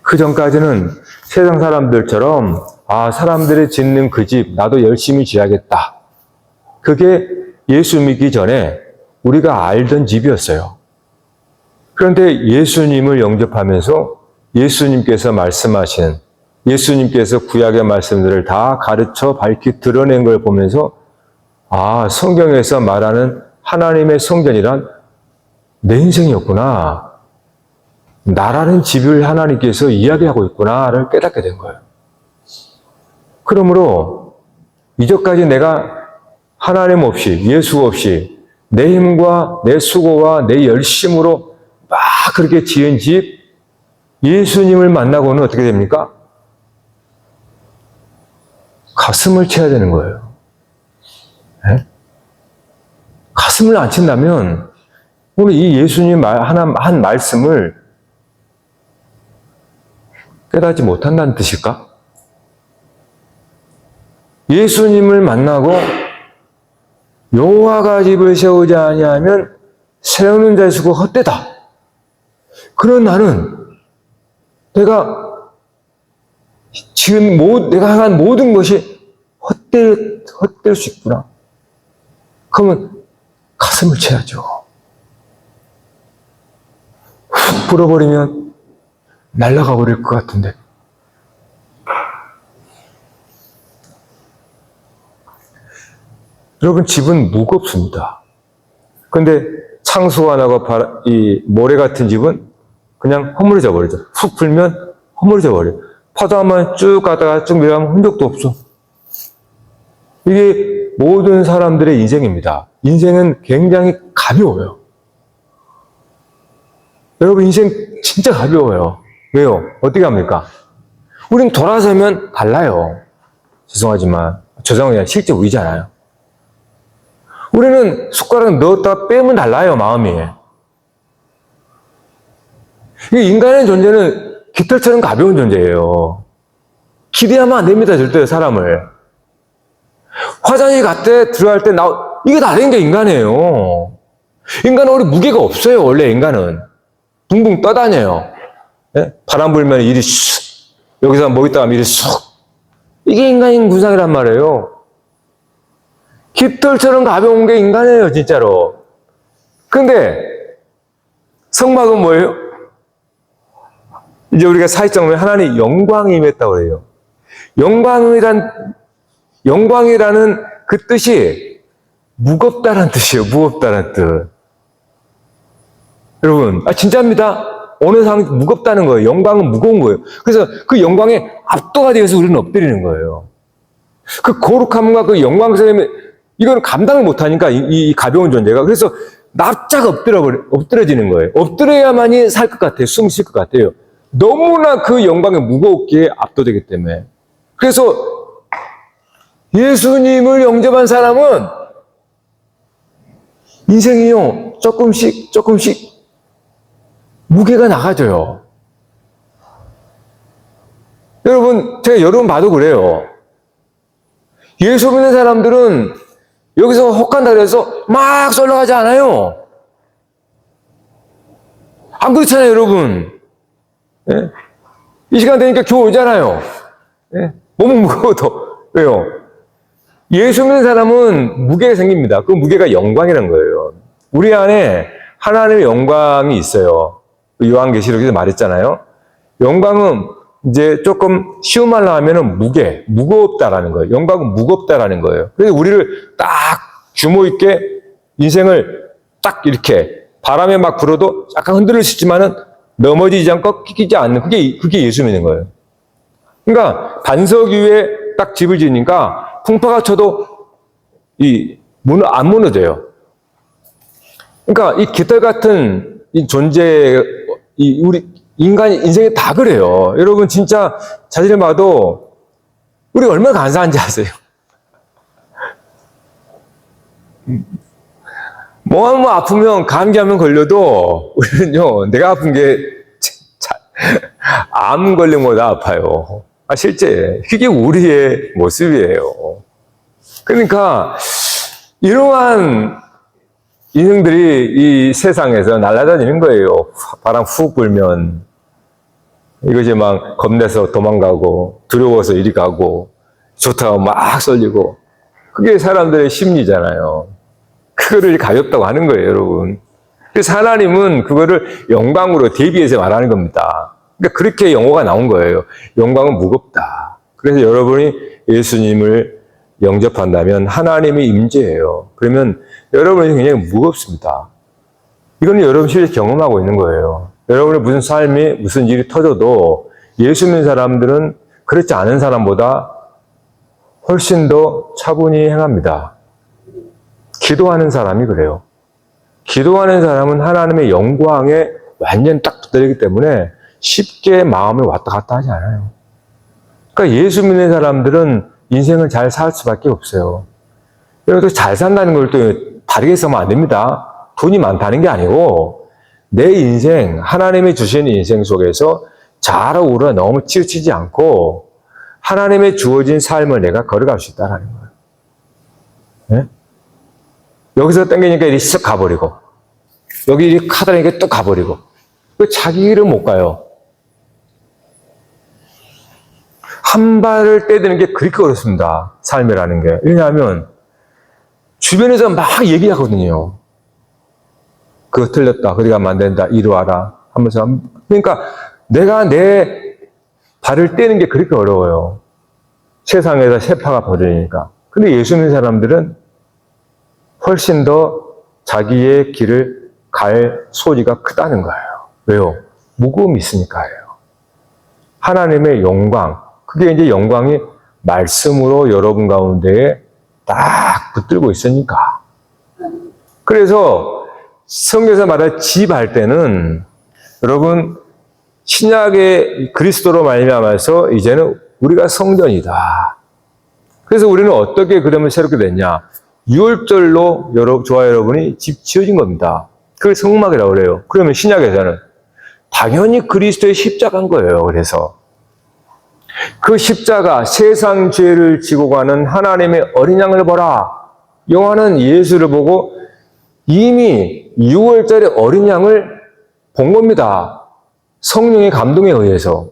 그 전까지는 세상 사람들처럼 사람들이 짓는 그 집 나도 열심히 지어야겠다. 그게 예수 믿기 전에 우리가 알던 집이었어요. 그런데 예수님을 영접하면서 예수님께서 말씀하신 예수님께서 구약의 말씀들을 다 가르쳐 밝히 드러낸 걸 보면서 성경에서 말하는 하나님의 성전이란 내 인생이었구나. 나라는 집을 하나님께서 이야기하고 있구나를 깨닫게 된 거예요. 그러므로 이전까지 내가 하나님 없이 예수 없이 내 힘과 내 수고와 내 열심으로 막 그렇게 지은 집 예수님을 만나고는 어떻게 됩니까? 가슴을 쳐야 되는 거예요. 네? 가슴을 안 친다면 오늘 이 예수님 한 말씀을 깨닫지 못한다는 뜻일까? 예수님을 만나고 여호와가 집을 세우지 아니하면 세우는 자의 수고 헛되다. 그런 나는 내가 지금 내가 행한 모든 것이 헛될 수 있구나. 그러면 가슴을 쳐야죠. 훅 불어버리면 날아가 버릴 것 같은데. 여러분, 집은 무겁습니다. 근데 창수가 나고 이 모래 같은 집은 그냥 허물어져 버리죠. 훅 불면 허물어져 버려요. 파도 한번 쭉 가다가 쭉 내려가면 흔적도 없어. 이게 모든 사람들의 인생입니다. 인생은 굉장히 가벼워요. 여러분, 인생 진짜 가벼워요. 왜요? 어떻게 합니까? 우린 돌아서면 달라요. 죄송하지만, 실제 우리잖아요. 우리는 숟가락 넣었다 빼면 달라요, 마음이. 인간의 존재는 깃털처럼 가벼운 존재예요. 기대하면 안 됩니다, 절대 사람을. 화장실 갔대 들어갈 때 이게 다른 게 인간이에요. 인간은 원래 무게가 없어요, 원래 인간은. 붕붕 떠다녀요. 예? 바람 불면 이리 쑥, 여기서 뭐 있다가 이리 쑥. 이게 인간인 군상이란 말이에요. 깃털처럼 가벼운 게 인간이에요, 진짜로. 근데 성막은 뭐예요? 이제 우리가 사회적 보면 하나님 영광이 임했다고 그래요. 영광이라는 그 뜻이 무겁다는 뜻이에요. 무겁다는 뜻. 여러분, 진짜입니다. 어느 상황이 무겁다는 거예요. 영광은 무거운 거예요. 그래서 그 영광에 압도가 되어서 우리는 엎드리는 거예요. 그 거룩함과 그 영광스러움에 이거는 감당을 못하니까 이 가벼운 존재가. 그래서 납작 엎드려지는 거예요. 엎드려야만이 살 것 같아요. 숨 쉴 것 같아요. 너무나 그 영광에 무겁게 압도되기 때문에. 그래서 예수님을 영접한 사람은 인생이요, 조금씩 무게가 나가져요. 여러분, 제가 여러분 봐도 그래요. 예수 믿는 사람들은 여기서 혹한다 그래서 막 쏠려가지 않아요. 안 그렇잖아요, 여러분. 예? 이 시간 되니까 교회 오잖아요. 예? 몸은 무거워도. 왜요? 예수 믿는 사람은 무게가 생깁니다. 그 무게가 영광이라는 거예요. 우리 안에 하나님의 영광이 있어요. 요한계시록에서 말했잖아요. 영광은 이제 조금 쉬운 말로 하면은 무겁다라는 거예요. 영광은 무겁다라는 거예요. 그래서 우리를 딱 규모 있게 인생을 딱 이렇게 바람에 막 불어도 약간 흔들릴 수 있지만은 넘어지지 않고 꺾이지 않는 그게 예수 믿는 거예요. 그러니까 반석 위에 딱 집을 지으니까 풍파가 쳐도 안 무너져요. 그러니까 이 깃털 같은 이 존재, 우리 인간이 인생에 다 그래요. 여러분 진짜 자신을 봐도 우리 얼마나 감사한지 아세요? 뭐 아프면 감기하면 걸려도 우리는요, 내가 아픈 게 암 걸린 것보다 아파요. 실제 그게 우리의 모습이에요. 그러니까 이러한 인생들이 이 세상에서 날아다니는 거예요. 바람 훅 불면 이것이 막 겁내서 도망가고 두려워서 이리 가고 좋다고 막 쏠리고 그게 사람들의 심리잖아요. 그거를 가볍다고 하는 거예요, 여러분. 그래서 하나님은 그거를 영광으로 대비해서 말하는 겁니다. 그러니까 그렇게 영어가 나온 거예요. 영광은 무겁다. 그래서 여러분이 예수님을 영접한다면 하나님의 임재예요. 그러면 여러분이 굉장히 무겁습니다. 이건 여러분 실제 경험하고 있는 거예요. 여러분의 무슨 삶이 무슨 일이 터져도 예수 믿는 사람들은 그렇지 않은 사람보다 훨씬 더 차분히 행합니다. 기도하는 사람이 그래요. 기도하는 사람은 하나님의 영광에 완전 딱 붙들리기 때문에 쉽게 마음이 왔다 갔다 하지 않아요. 그러니까 예수 믿는 사람들은 인생을 잘 살 수밖에 없어요. 여러분 잘 산다는 걸 또 다르게 쓰면 안 됩니다. 돈이 많다는 게 아니고 내 인생, 하나님이 주신 인생 속에서 잘하고 너무 치우치지 않고 하나님의 주어진 삶을 내가 걸어갈 수 있다는 거예요. 네? 여기서 땡기니까 이리 쓱 가버리고 여기 이리 카다니까 또 가버리고 자기 길을 못 가요. 한 발을 떼드는 게 그렇게 어렵습니다. 삶이라는 게. 왜냐하면 주변에서 막 얘기하거든요. 그거 틀렸다. 그리 가면 안 된다. 이리 와라. 하면서. 그러니까 내가 내 발을 떼는 게 그렇게 어려워요. 세상에서 세파가 벌어지니까. 근데 예수 믿는 사람들은 훨씬 더 자기의 길을 갈 소리가 크다는 거예요. 왜요? 무거움이 있으니까요. 하나님의 영광. 그게 이제 영광이 말씀으로 여러분 가운데에 딱 붙들고 있으니까. 그래서 성경에서 말할 집 할 때는 여러분 신약의 그리스도로 말미암아서 이제는 우리가 성전이다. 그래서 우리는 어떻게 그러면 새롭게 됐냐? 유월절로 저와 여러분이 집 지어진 겁니다. 그걸 성막이라고 그래요. 그러면 신약에서는 당연히 그리스도의 십자가인 거예요. 그래서 그 십자가, 세상 죄를 지고 가는 하나님의 어린 양을 보라. 요한은 예수를 보고 이미 6월절에 어린 양을 본 겁니다. 성령의 감동에 의해서.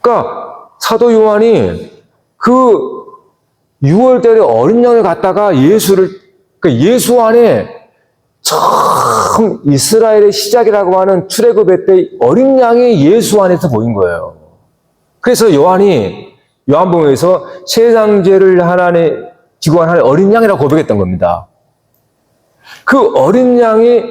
그러니까 사도 요한이 그 6월절에 어린 양을 갖다가 예수 안에 처음 이스라엘의 시작이라고 하는 출애굽의 때 어린 양이 예수 안에서 보인 거예요. 그래서 요한복음에서 세상 죄를 하나님 지고 간 어린 양이라고 고백했던 겁니다. 그 어린 양이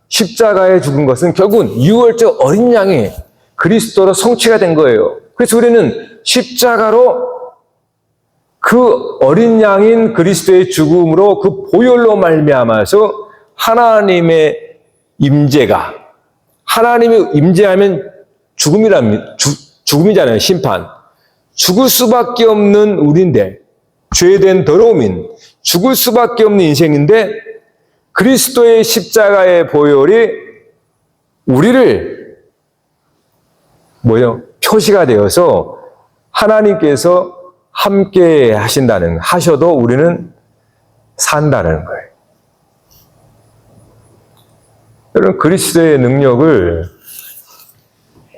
십자가에 죽은 것은 결국은 6월절 어린 양이 그리스도로 성취가 된 거예요. 그래서 우리는 십자가로 그 어린 양인 그리스도의 죽음으로 그 보혈로 말미암아서 하나님의 임재가, 하나님이 임재하면 죽음이잖아요. 심판. 죽을 수밖에 없는 우리인데, 죄된 더러움인 죽을 수밖에 없는 인생인데 그리스도의 십자가의 보혈이 우리를 표시가 되어서 하나님께서 함께 하셔도 우리는 산다는 거예요. 여러분, 그리스도의 능력을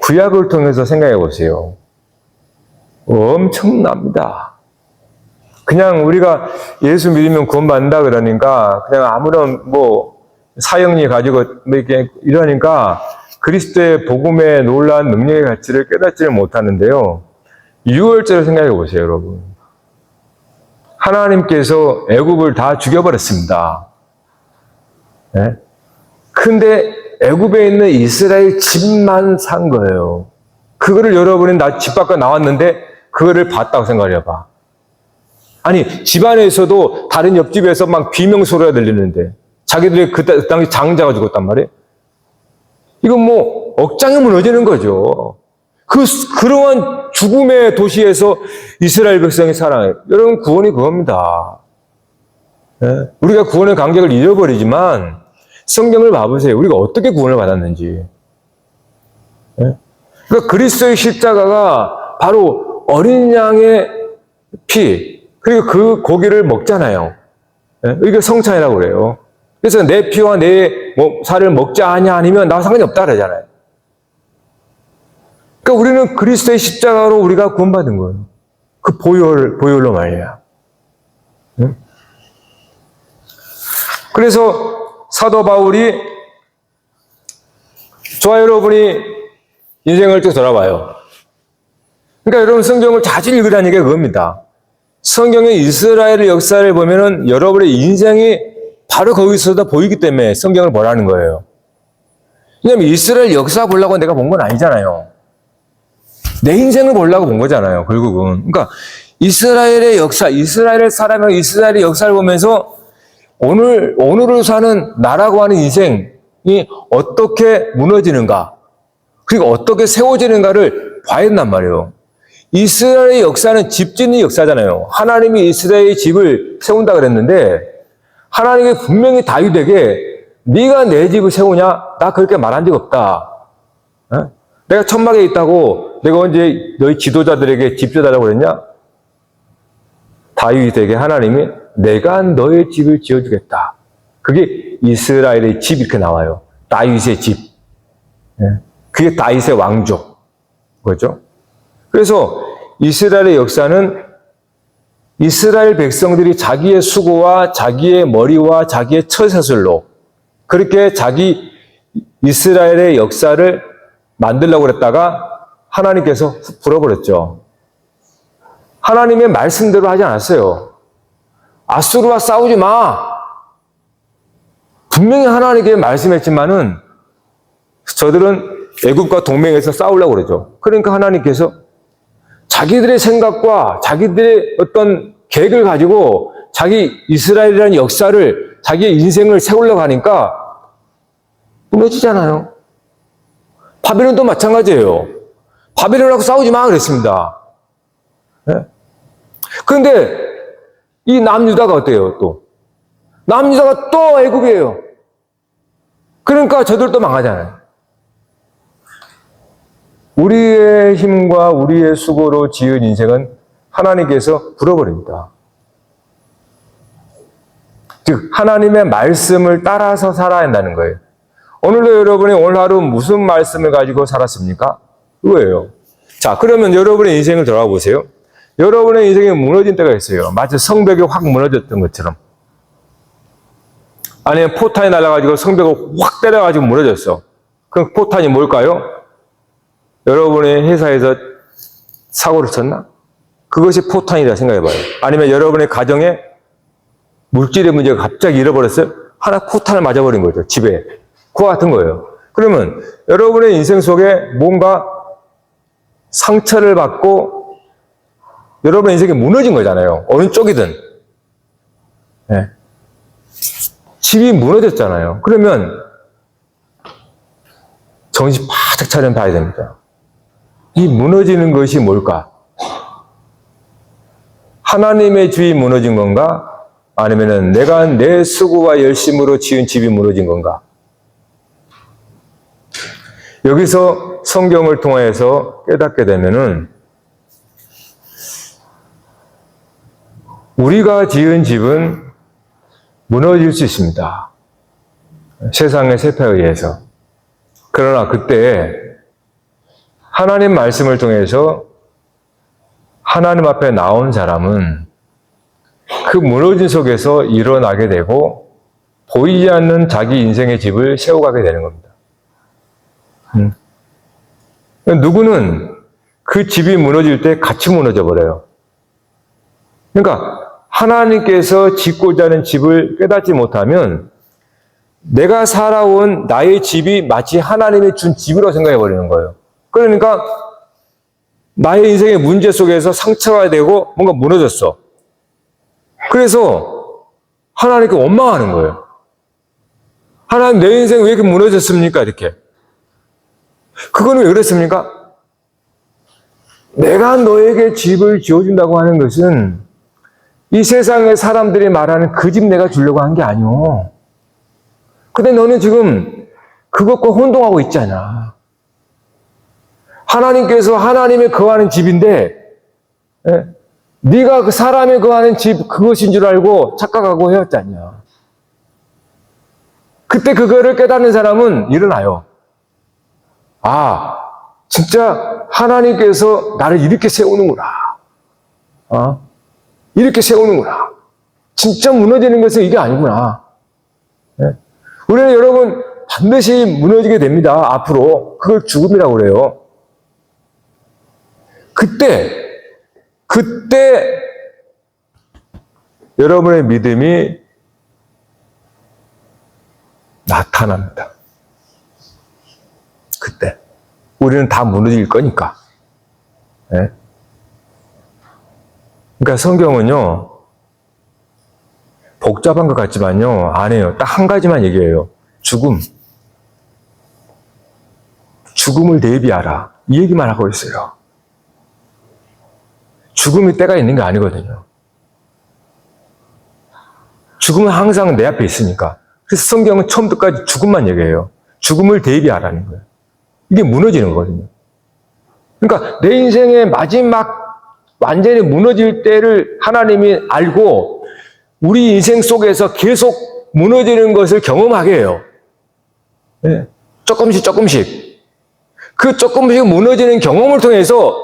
구약을 통해서 생각해 보세요. 엄청납니다. 그냥 우리가 예수 믿으면 구원받는다 그러니까 그냥 아무런 사형리 가지고 이렇게 이러니까 그리스도의 복음의 놀라운 능력의 가치를 깨닫지를 못하는데요. 6월절을 생각해 보세요, 여러분. 하나님께서 애굽을 다 죽여버렸습니다. 네? 근데 애굽에 있는 이스라엘 집만 산 거예요. 그거를 여러분이 집 밖에 나왔는데 그거를 봤다고 생각해봐. 아니, 집안에서도 다른 옆집에서 막 비명소리가 들리는데 자기들이 그 당시 장자가 죽었단 말이에요. 이건 억장이 무너지는 거죠. 그러한 죽음의 도시에서 이스라엘 백성이 살아요. 여러분, 구원이 그겁니다. 네? 우리가 구원의 감격을 잃어버리지만 성경을 봐보세요. 우리가 어떻게 구원을 받았는지. 네? 그러니까 그리스도의 십자가가 바로 어린 양의 피, 그리고 그 고기를 먹잖아요. 네? 이게 성찬이라고 그래요. 그래서 내 피와 내 살을 먹자 하냐 아니면 나와 상관이 없다 그러잖아요. 그러니까 우리는 그리스도의 십자가로 우리가 구원받은 거예요. 그 보혈로 말이야. 네? 그래서 사도 바울이 저와 여러분이 인생을 또 돌아봐요. 그러니까 여러분 성경을 자주 읽으라는 얘기가 그겁니다. 성경의 이스라엘의 역사를 보면은 여러분의 인생이 바로 거기서도 보이기 때문에 성경을 보라는 거예요. 왜냐하면 이스라엘 역사 보려고 내가 본 건 아니잖아요. 내 인생을 보려고 본 거잖아요, 결국은. 그러니까 이스라엘의 역사, 이스라엘의 사람이 이스라엘의 역사를 보면서 오늘을 사는 나라고 하는 인생이 어떻게 무너지는가, 그리고 어떻게 세워지는가를 봐야 된단 말이에요. 이스라엘의 역사는 집 짓는 역사잖아요. 하나님이 이스라엘의 집을 세운다 그랬는데 하나님이 분명히 다윗에게 네가 내 집을 세우냐? 나 그렇게 말한 적 없다. 내가 천막에 있다고 내가 언제 너희 지도자들에게 집 지어달라고 그랬냐? 다윗에게 하나님이 내가 너의 집을 지어주겠다. 그게 이스라엘의 집 이렇게 나와요. 다윗의 집. 그게 다윗의 왕족. 그렇죠? 그래서 이스라엘의 역사는 이스라엘 백성들이 자기의 수고와 자기의 머리와 자기의 처세술로 그렇게 자기 이스라엘의 역사를 만들려고 그랬다가 하나님께서 불어버렸죠. 하나님의 말씀대로 하지 않았어요. 아수르와 싸우지 마. 분명히 하나님께 말씀했지만은 저들은 애굽과 동맹해서 싸우려고 그러죠. 그러니까 하나님께서 자기들의 생각과 자기들의 어떤 계획을 가지고 자기 이스라엘이라는 역사를 자기의 인생을 세우려고 하니까 무너지잖아요. 바벨론도 마찬가지예요. 바벨론하고 싸우지 마 그랬습니다. 네? 그런데 이 남유다가 어때요, 또? 남유다가 또 애굽이에요. 그러니까 저들도 망하잖아요. 우리의 힘과 우리의 수고로 지은 인생은 하나님께서 불어버립니다. 즉, 하나님의 말씀을 따라서 살아야 한다는 거예요. 오늘도 여러분이 오늘 하루 무슨 말씀을 가지고 살았습니까? 그거예요. 자, 그러면 여러분의 인생을 돌아가 보세요. 여러분의 인생이 무너진 때가 있어요. 마치 성벽이 확 무너졌던 것처럼. 아니면 포탄이 날아가지고 성벽을 확 때려가지고 무너졌어. 그럼 포탄이 뭘까요? 여러분의 회사에서 사고를 쳤나? 그것이 포탄이라 생각해봐요. 아니면 여러분의 가정에 물질의 문제가 갑자기 잃어버렸어요? 하나 포탄을 맞아버린 거죠, 집에. 그와 같은 거예요. 그러면 여러분의 인생 속에 뭔가 상처를 받고 여러분의 인생이 무너진 거잖아요. 어느 쪽이든. 네. 집이 무너졌잖아요. 그러면 정신 바짝 차려 봐야 됩니다. 이 무너지는 것이 뭘까? 하나님의 집이 무너진 건가? 아니면 내가 내 수고와 열심으로 지은 집이 무너진 건가? 여기서 성경을 통해서 깨닫게 되면은 우리가 지은 집은 무너질 수 있습니다. 세상의 세파에 의해서. 그러나 그때 하나님 말씀을 통해서 하나님 앞에 나온 사람은 그 무너진 속에서 일어나게 되고 보이지 않는 자기 인생의 집을 세워가게 되는 겁니다. 누구는 그 집이 무너질 때 같이 무너져 버려요. 그러니까 하나님께서 짓고자 하는 집을 깨닫지 못하면 내가 살아온 나의 집이 마치 하나님이 준 집이라고 생각해 버리는 거예요. 그러니까 나의 인생의 문제 속에서 상처가 되고 뭔가 무너졌어. 그래서 하나님께 원망하는 거예요. 하나님, 내 인생 왜 이렇게 무너졌습니까? 이렇게. 그거는 왜 그랬습니까? 내가 너에게 집을 지어준다고 하는 것은 이 세상의 사람들이 말하는 그 집 내가 주려고 한 게 아니오. 근데 너는 지금 그것과 혼동하고 있잖아. 하나님께서 하나님의 거하는 집인데, 네가 그 사람의 거하는 집 그것인 줄 알고 착각하고 헤었잖냐. 그때 그거를 깨닫는 사람은 일어나요. 아, 진짜 하나님께서 나를 이렇게 세우는구나. 이렇게 세우는구나. 진짜 무너지는 것은 이게 아니구나. 우리는 여러분 반드시 무너지게 됩니다. 앞으로. 그걸 죽음이라고 그래요. 그때 여러분의 믿음이 나타납니다. 그때. 우리는 다 무너질 거니까. 네? 그러니까 성경은요, 복잡한 것 같지만요, 아니에요. 딱 한 가지만 얘기해요. 죽음을 대비하라. 이 얘기만 하고 있어요. 죽음이 때가 있는 게 아니거든요. 죽음은 항상 내 앞에 있으니까. 그래서 성경은 처음부터까지 죽음만 얘기해요. 죽음을 대비하라는 거예요. 이게 무너지는 거거든요. 그러니까 내 인생의 마지막 완전히 무너질 때를 하나님이 알고 우리 인생 속에서 계속 무너지는 것을 경험하게 해요. 네. 조금씩. 그 조금씩 무너지는 경험을 통해서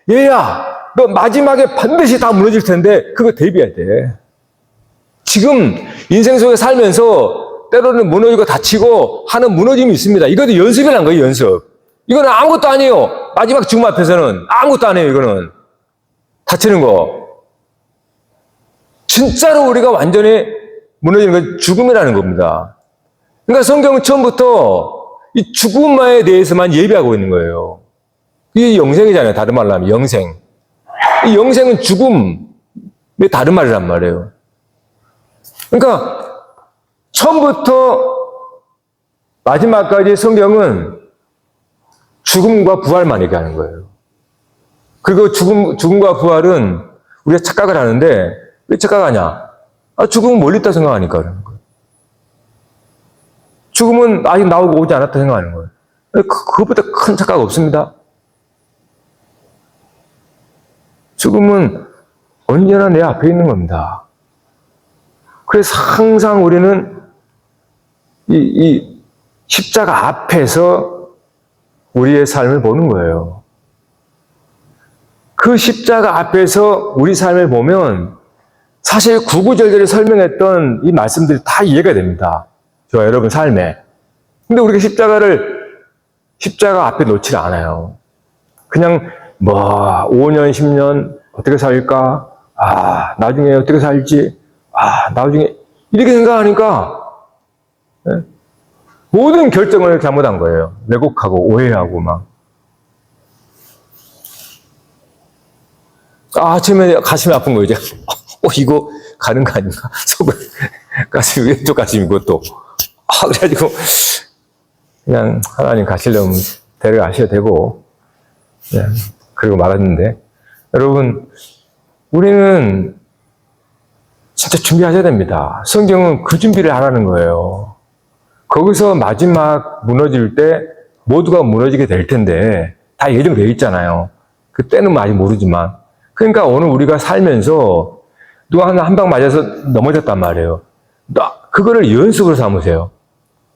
얘야, 너 마지막에 반드시 다 무너질 텐데 그거 대비해야 돼. 지금 인생 속에 살면서 때로는 무너지고 다치고 하는 무너짐이 있습니다. 이것도 연습이라는 거예요, 연습. 이거는 아무것도 아니에요. 마지막 죽음 앞에서는 아무것도 아니에요, 이거는. 다치는 거. 진짜로 우리가 완전히 무너지는 건 죽음이라는 겁니다. 그러니까 성경은 처음부터 이 죽음에 대해서만 예비하고 있는 거예요. 이게 영생이잖아요, 다른 말로 하면 영생. 이 영생은 죽음의 다른 말이란 말이에요. 그러니까 처음부터 마지막까지 성경은 죽음과 부활만 얘기하는 거예요. 그리고 죽음과 부활은 우리가 착각을 하는데 왜 착각하냐? 죽음은 멀리 있다 생각하니까 그러는 거예요. 죽음은 아직 나오고 오지 않았다 생각하는 거예요. 그것보다 큰 착각 없습니다. 죽음은 언제나 내 앞에 있는 겁니다. 그래서 항상 우리는 이 십자가 앞에서 우리의 삶을 보는 거예요. 그 십자가 앞에서 우리 삶을 보면 사실 구구절절히 설명했던 이 말씀들이 다 이해가 됩니다. 저와 여러분 삶에. 근데 우리가 십자가 앞에 놓지 않아요. 그냥 5년, 10년 어떻게 살까? 나중에 어떻게 살지? 나중에 이렇게 생각하니까 모든 결정을 잘못한 거예요. 왜곡하고 오해하고 막. 아침에 가슴이 아픈 거예요. 이제. 이거 가는 거 아닌가? 속은 가슴이 왼쪽 가슴이고 또. 그래가지고 그냥 하나님 가시려면 데려가셔야 되고 그리고 말았는데 여러분 우리는 진짜 준비하셔야 됩니다. 성경은 그 준비를 하라는 거예요. 거기서 마지막 무너질 때 모두가 무너지게 될 텐데 다 예정되어 있잖아요. 그때는 아직 모르지만 그러니까 오늘 우리가 살면서 누가 한 방 맞아서 넘어졌단 말이에요. 그거를 연습으로 삼으세요.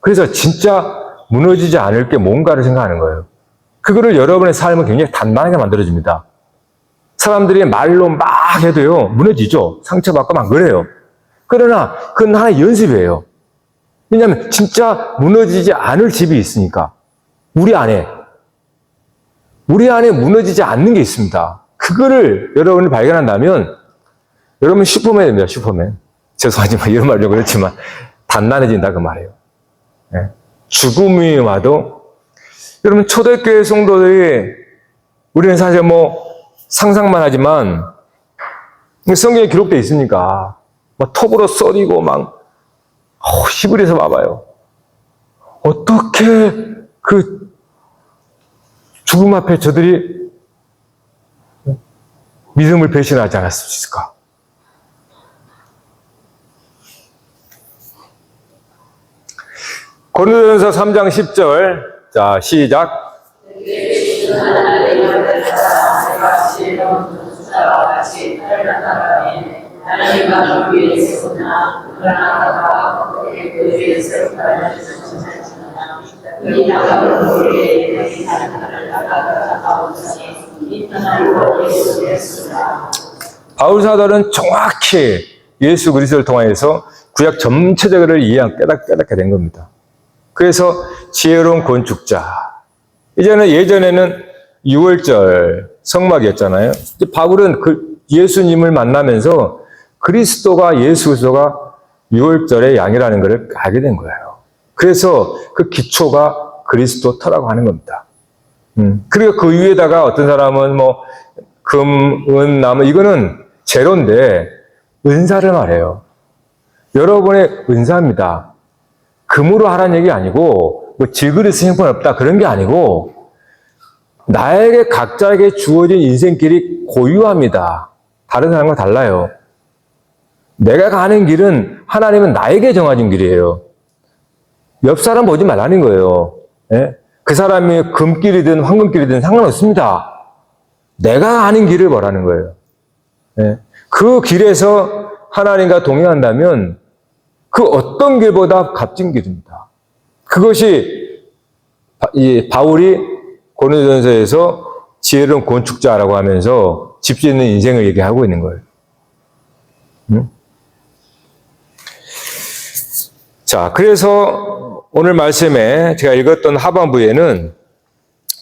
그래서 진짜 무너지지 않을 게 뭔가를 생각하는 거예요. 그거를 여러분의 삶을 굉장히 단단하게 만들어줍니다. 사람들이 말로 막 해도요, 무너지죠. 상처받고 막 그래요. 그러나 그건 하나의 연습이에요. 왜냐하면 진짜 무너지지 않을 집이 있으니까. 우리 안에 무너지지 않는 게 있습니다. 그거를 여러분이 발견한다면 여러분 슈퍼맨이 됩니다. 슈퍼맨. 죄송하지만 이런 말로 그렇지만 단단해진다 그 말이에요. 죽음이 와도 여러분 초대교회 성도들이 우리는 사실 상상만 하지만 성경에 기록되어 있으니까 톱으로 쏘리고 막 히브리서 봐봐요. 어떻게 그 죽음 앞에 저들이 믿음을 배신하지 않았을까? 고린도전서 3장 10절. 자, 시작. 바울 사도는 정확히 예수 그리스도를 통하여서 구약 전체적으로 깨닫게 된 겁니다. 그래서 지혜로운 건축자. 예전에는 6월절 성막이었잖아요. 바울은 예수님을 만나면서 예수 그리스도가 6월절의 양이라는 것을 알게 된 거예요. 그래서 그 기초가 그리스도 터라고 하는 겁니다. 그리고 그 위에다가 어떤 사람은 금, 은, 나무, 이거는 재료인데 은사를 말해요. 여러분의 은사입니다. 금으로 하라는 얘기 아니고 질그릇 형편없다 그런 게 아니고 나에게 각자에게 주어진 인생길이 고유합니다. 다른 사람과 달라요. 내가 가는 길은 하나님은 나에게 정해진 길이에요. 옆 사람 보지 말라는 거예요. 그 사람이 금길이든 황금길이든 상관없습니다. 내가 가는 길을 보라는 거예요. 그 길에서 하나님과 동행한다면 그 어떤 길보다 값진 길입니다. 그것이 바울이 고린도전서에서 지혜로운 건축자라고 하면서 집 짓는 인생을 얘기하고 있는 거예요. 자, 그래서 오늘 말씀에 제가 읽었던 하반부에는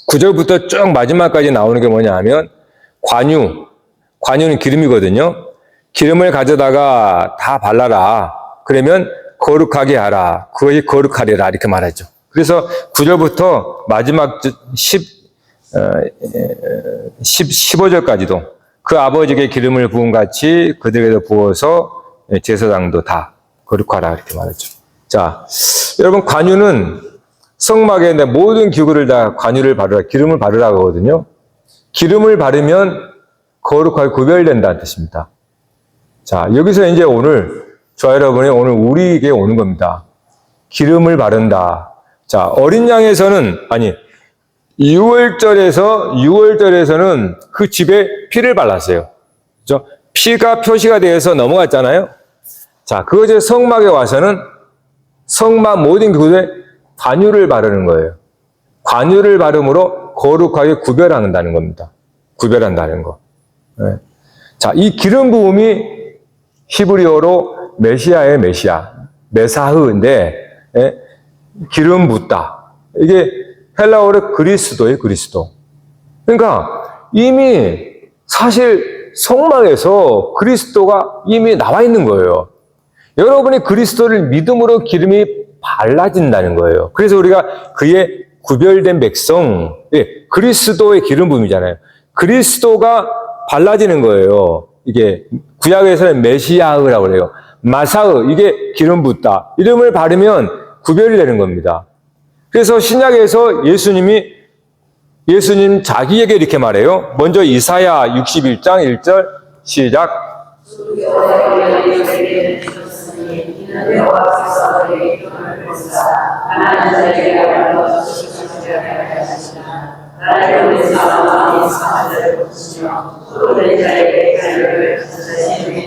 9절부터 쭉 마지막까지 나오는 게 뭐냐 하면 관유는 기름이거든요. 기름을 가져다가 다 발라라. 그러면 거룩하게 하라. 그것이 거룩하리라. 이렇게 말하죠. 그래서 9절부터 마지막 15절까지도 그 아버지에게 기름을 부은 같이 그들에게도 부어서 제사장도 다 거룩하라. 이렇게 말하죠. 자, 여러분 관유는 성막에 모든 기구를 다 관유를 바르라, 기름을 바르라고 하거든요. 기름을 바르면 거룩하게 구별된다는 뜻입니다. 자, 여기서 이제 오늘, 저 여러분이 오늘 우리에게 오는 겁니다. 기름을 바른다. 자, 어린 양에서는, 6월절에서는 그 집에 피를 발랐어요. 그죠? 피가 표시가 되어서 넘어갔잖아요. 자, 그것이 성막에 와서는 성막 모든 곳에 관유를 바르는 거예요. 관유를 바름으로 거룩하게 구별한다는 겁니다. 구별한다는 거. 네. 자, 이 기름 부음이 히브리어로 메시아의 메시아, 메사흐인데, 예? 기름 붓다. 이게 헬라어로 그리스도예요, 그리스도. 그러니까 이미 사실 성막에서 그리스도가 이미 나와 있는 거예요. 여러분이 그리스도를 믿음으로 기름이 발라진다는 거예요. 그래서 우리가 그의 구별된 백성, 그리스도의 기름 부음이잖아요. 그리스도가 발라지는 거예요. 이게 구약에서는 메시아흐라고 그래요. 마사흐, 이게 기름 붓다. 이름을 바르면 구별이 되는 겁니다. 그래서 신약에서 예수님 자기에게 이렇게 말해요. 먼저 이사야 61장 1절 시작.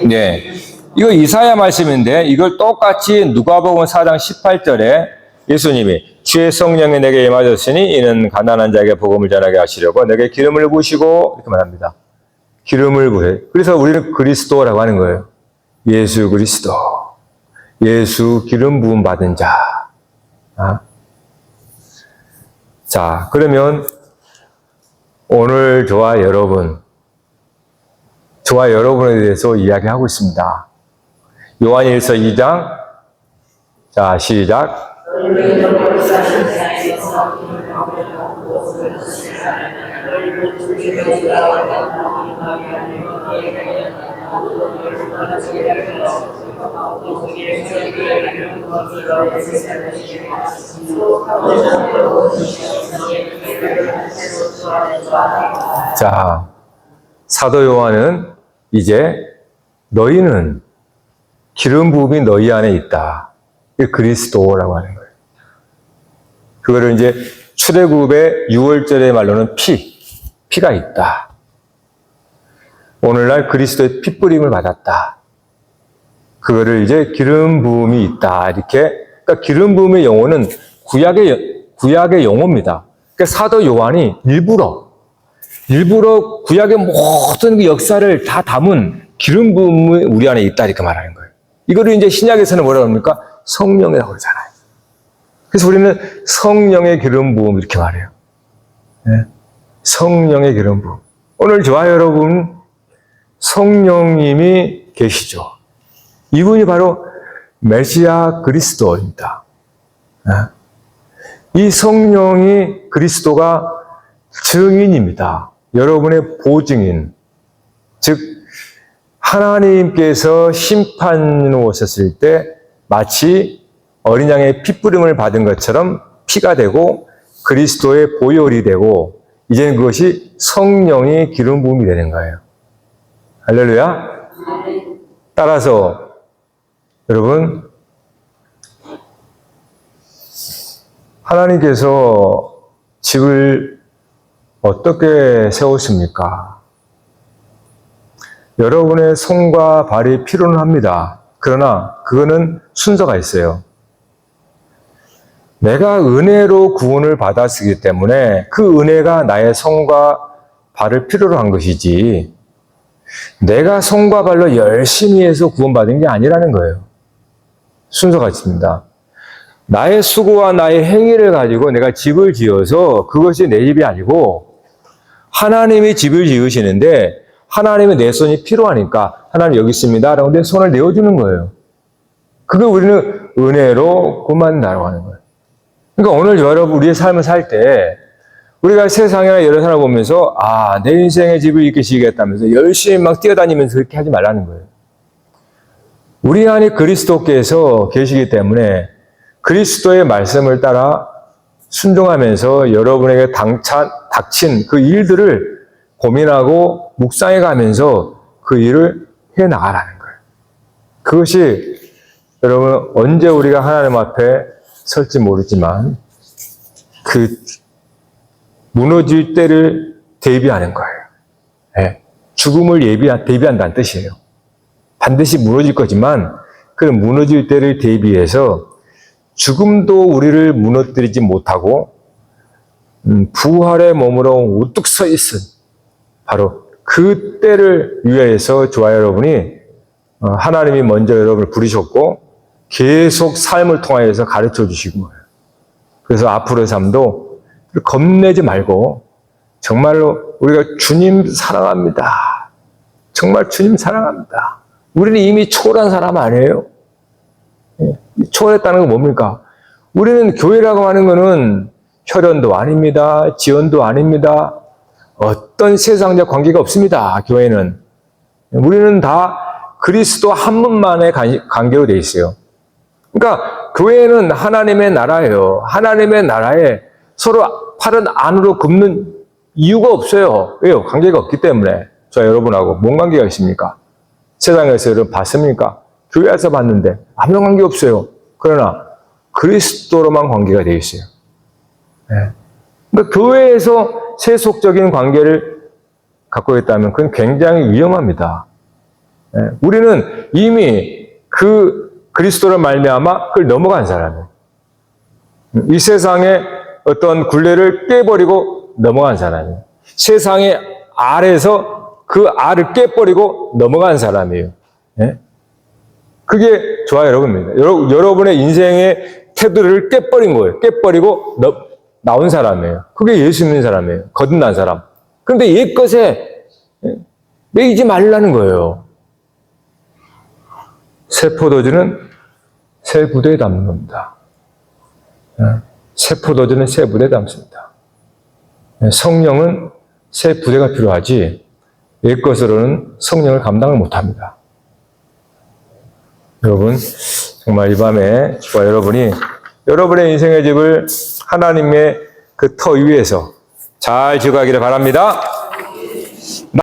네, 이거 이사야 말씀인데 이걸 똑같이 누가복음 4장 18절에 예수님이 주의 성령이 내게 임하셨으니 이는 가난한 자에게 복음을 전하게 하시려고 내게 기름을 부으시고 이렇게 말합니다. 기름을 부으세요. 그래서 우리는 그리스도라고 하는 거예요. 예수 그리스도. 예수 기름 부음 받은 자. 자, 그러면 오늘 저와 여러분에 대해서 이야기하고 있습니다. 요한일서 2장. 자, 시작. 자, 사도 요한은 이제 너희는 기름 부음이 너희 안에 있다. 이게 그리스도라고 하는 거예요. 그거를 이제 출애굽의 6월절의 말로는 피가 있다. 오늘날 그리스도의 피 뿌림을 받았다. 그거를 이제 기름 부음이 있다. 이렇게. 그러니까 기름 부음의 용어는 구약의 용어입니다. 그러니까 사도 요한이 일부러 구약의 모든 그 역사를 다 담은 기름 부음이 우리 안에 있다. 이렇게 말하는 거예요. 이거를 이제 신약에서는 뭐라고 합니까? 성령이라고 그러잖아요. 그래서 우리는 성령의 기름 부음 이렇게 말해요. 네. 성령의 기름 부음. 오늘 저와 여러분 성령님이 계시죠. 이분이 바로 메시아 그리스도입니다. 네. 이 성령이 그리스도가 증인입니다. 여러분의 보증인. 즉 하나님께서 심판으로 오셨을 때 마치 어린 양의 핏부림을 받은 것처럼 피가 되고 그리스도의 보혈이 되고 이제는 그것이 성령의 기름 부음이 되는 거예요. 할렐루야. 따라서 여러분 하나님께서 집을 어떻게 세웠습니까? 여러분의 손과 발이 필요는 합니다. 그러나 그거는 순서가 있어요. 내가 은혜로 구원을 받았기 때문에 그 은혜가 나의 손과 발을 필요로 한 것이지 내가 손과 발로 열심히 해서 구원받은 게 아니라는 거예요. 순서가 있습니다. 나의 수고와 나의 행위를 가지고 내가 집을 지어서 그것이 내 집이 아니고 하나님이 집을 지으시는데 하나님의 내 손이 필요하니까 하나님 여기 있습니다 라고 내 손을 내어주는 거예요. 그게 우리는 은혜로 구원받는다고 하는 거예요. 그러니까 오늘 여러분 우리의 삶을 살 때 우리가 세상이나 여러 사람을 보면서 내 인생의 집을 이렇게 지으겠다면서 열심히 막 뛰어다니면서 그렇게 하지 말라는 거예요. 우리 안에 그리스도께서 계시기 때문에 그리스도의 말씀을 따라 순종하면서 여러분에게 닥친 그 일들을 고민하고 묵상해 가면서 그 일을 해 나가라는 거예요. 그것이 여러분 언제 우리가 하나님 앞에 설지 모르지만 그 무너질 때를 대비하는 거예요. 예. 죽음을 대비한다는 뜻이에요. 반드시 무너질 거지만 그 무너질 때를 대비해서 죽음도 우리를 무너뜨리지 못하고 부활의 몸으로 우뚝 서 있은 바로 그 때를 위하여서 저와 여러분이 하나님이 먼저 여러분을 부르셨고 계속 삶을 통하여서 가르쳐 주시고 그래서 앞으로의 삶도 겁내지 말고 정말로 우리가 주님 사랑합니다. 정말 주님 사랑합니다. 우리는 이미 초월한 사람 아니에요? 초월했다는 건 뭡니까? 우리는 교회라고 하는 것은 혈연도 아닙니다. 지연도 아닙니다. 어떤 세상적 관계가 없습니다. 교회는. 우리는 다 그리스도 한 분만의 관계로 되어 있어요. 그러니까 교회는 하나님의 나라예요. 하나님의 나라에 서로 팔은 안으로 굽는 이유가 없어요. 왜요? 관계가 없기 때문에. 저 여러분하고 뭔 관계가 있습니까? 세상에서 여러분 봤습니까? 교회에서 봤는데 아무 관계 없어요. 그러나 그리스도로만 관계가 되어 있어요. 네. 그러니까 교회에서 세속적인 관계를 갖고 있다면 그건 굉장히 위험합니다. 네. 우리는 이미 그 그리스도를 말미암아 그걸 넘어간 사람이에요. 이 세상의 어떤 굴레를 깨버리고 넘어간 사람이에요. 세상의 알에서 그 알을 깨버리고 넘어간 사람이에요. 네? 그게 저와 여러분입니다. 여러분의 인생의 테두리를 깨버린 거예요. 깨버리고 나온 사람이에요. 그게 예수 믿는 사람이에요. 거듭난 사람. 그런데 옛것에 매이지 말라는 거예요. 새 포도주는 새 부대에 담는 겁니다. 새 포도주는 새 부대에 담습니다. 성령은 새 부대가 필요하지 옛것으로는 성령을 감당을 못합니다. 여러분 정말 이 밤에 저와 여러분이 여러분의 인생의 집을 하나님의 그 터 위에서 잘 지어가기를 바랍니다.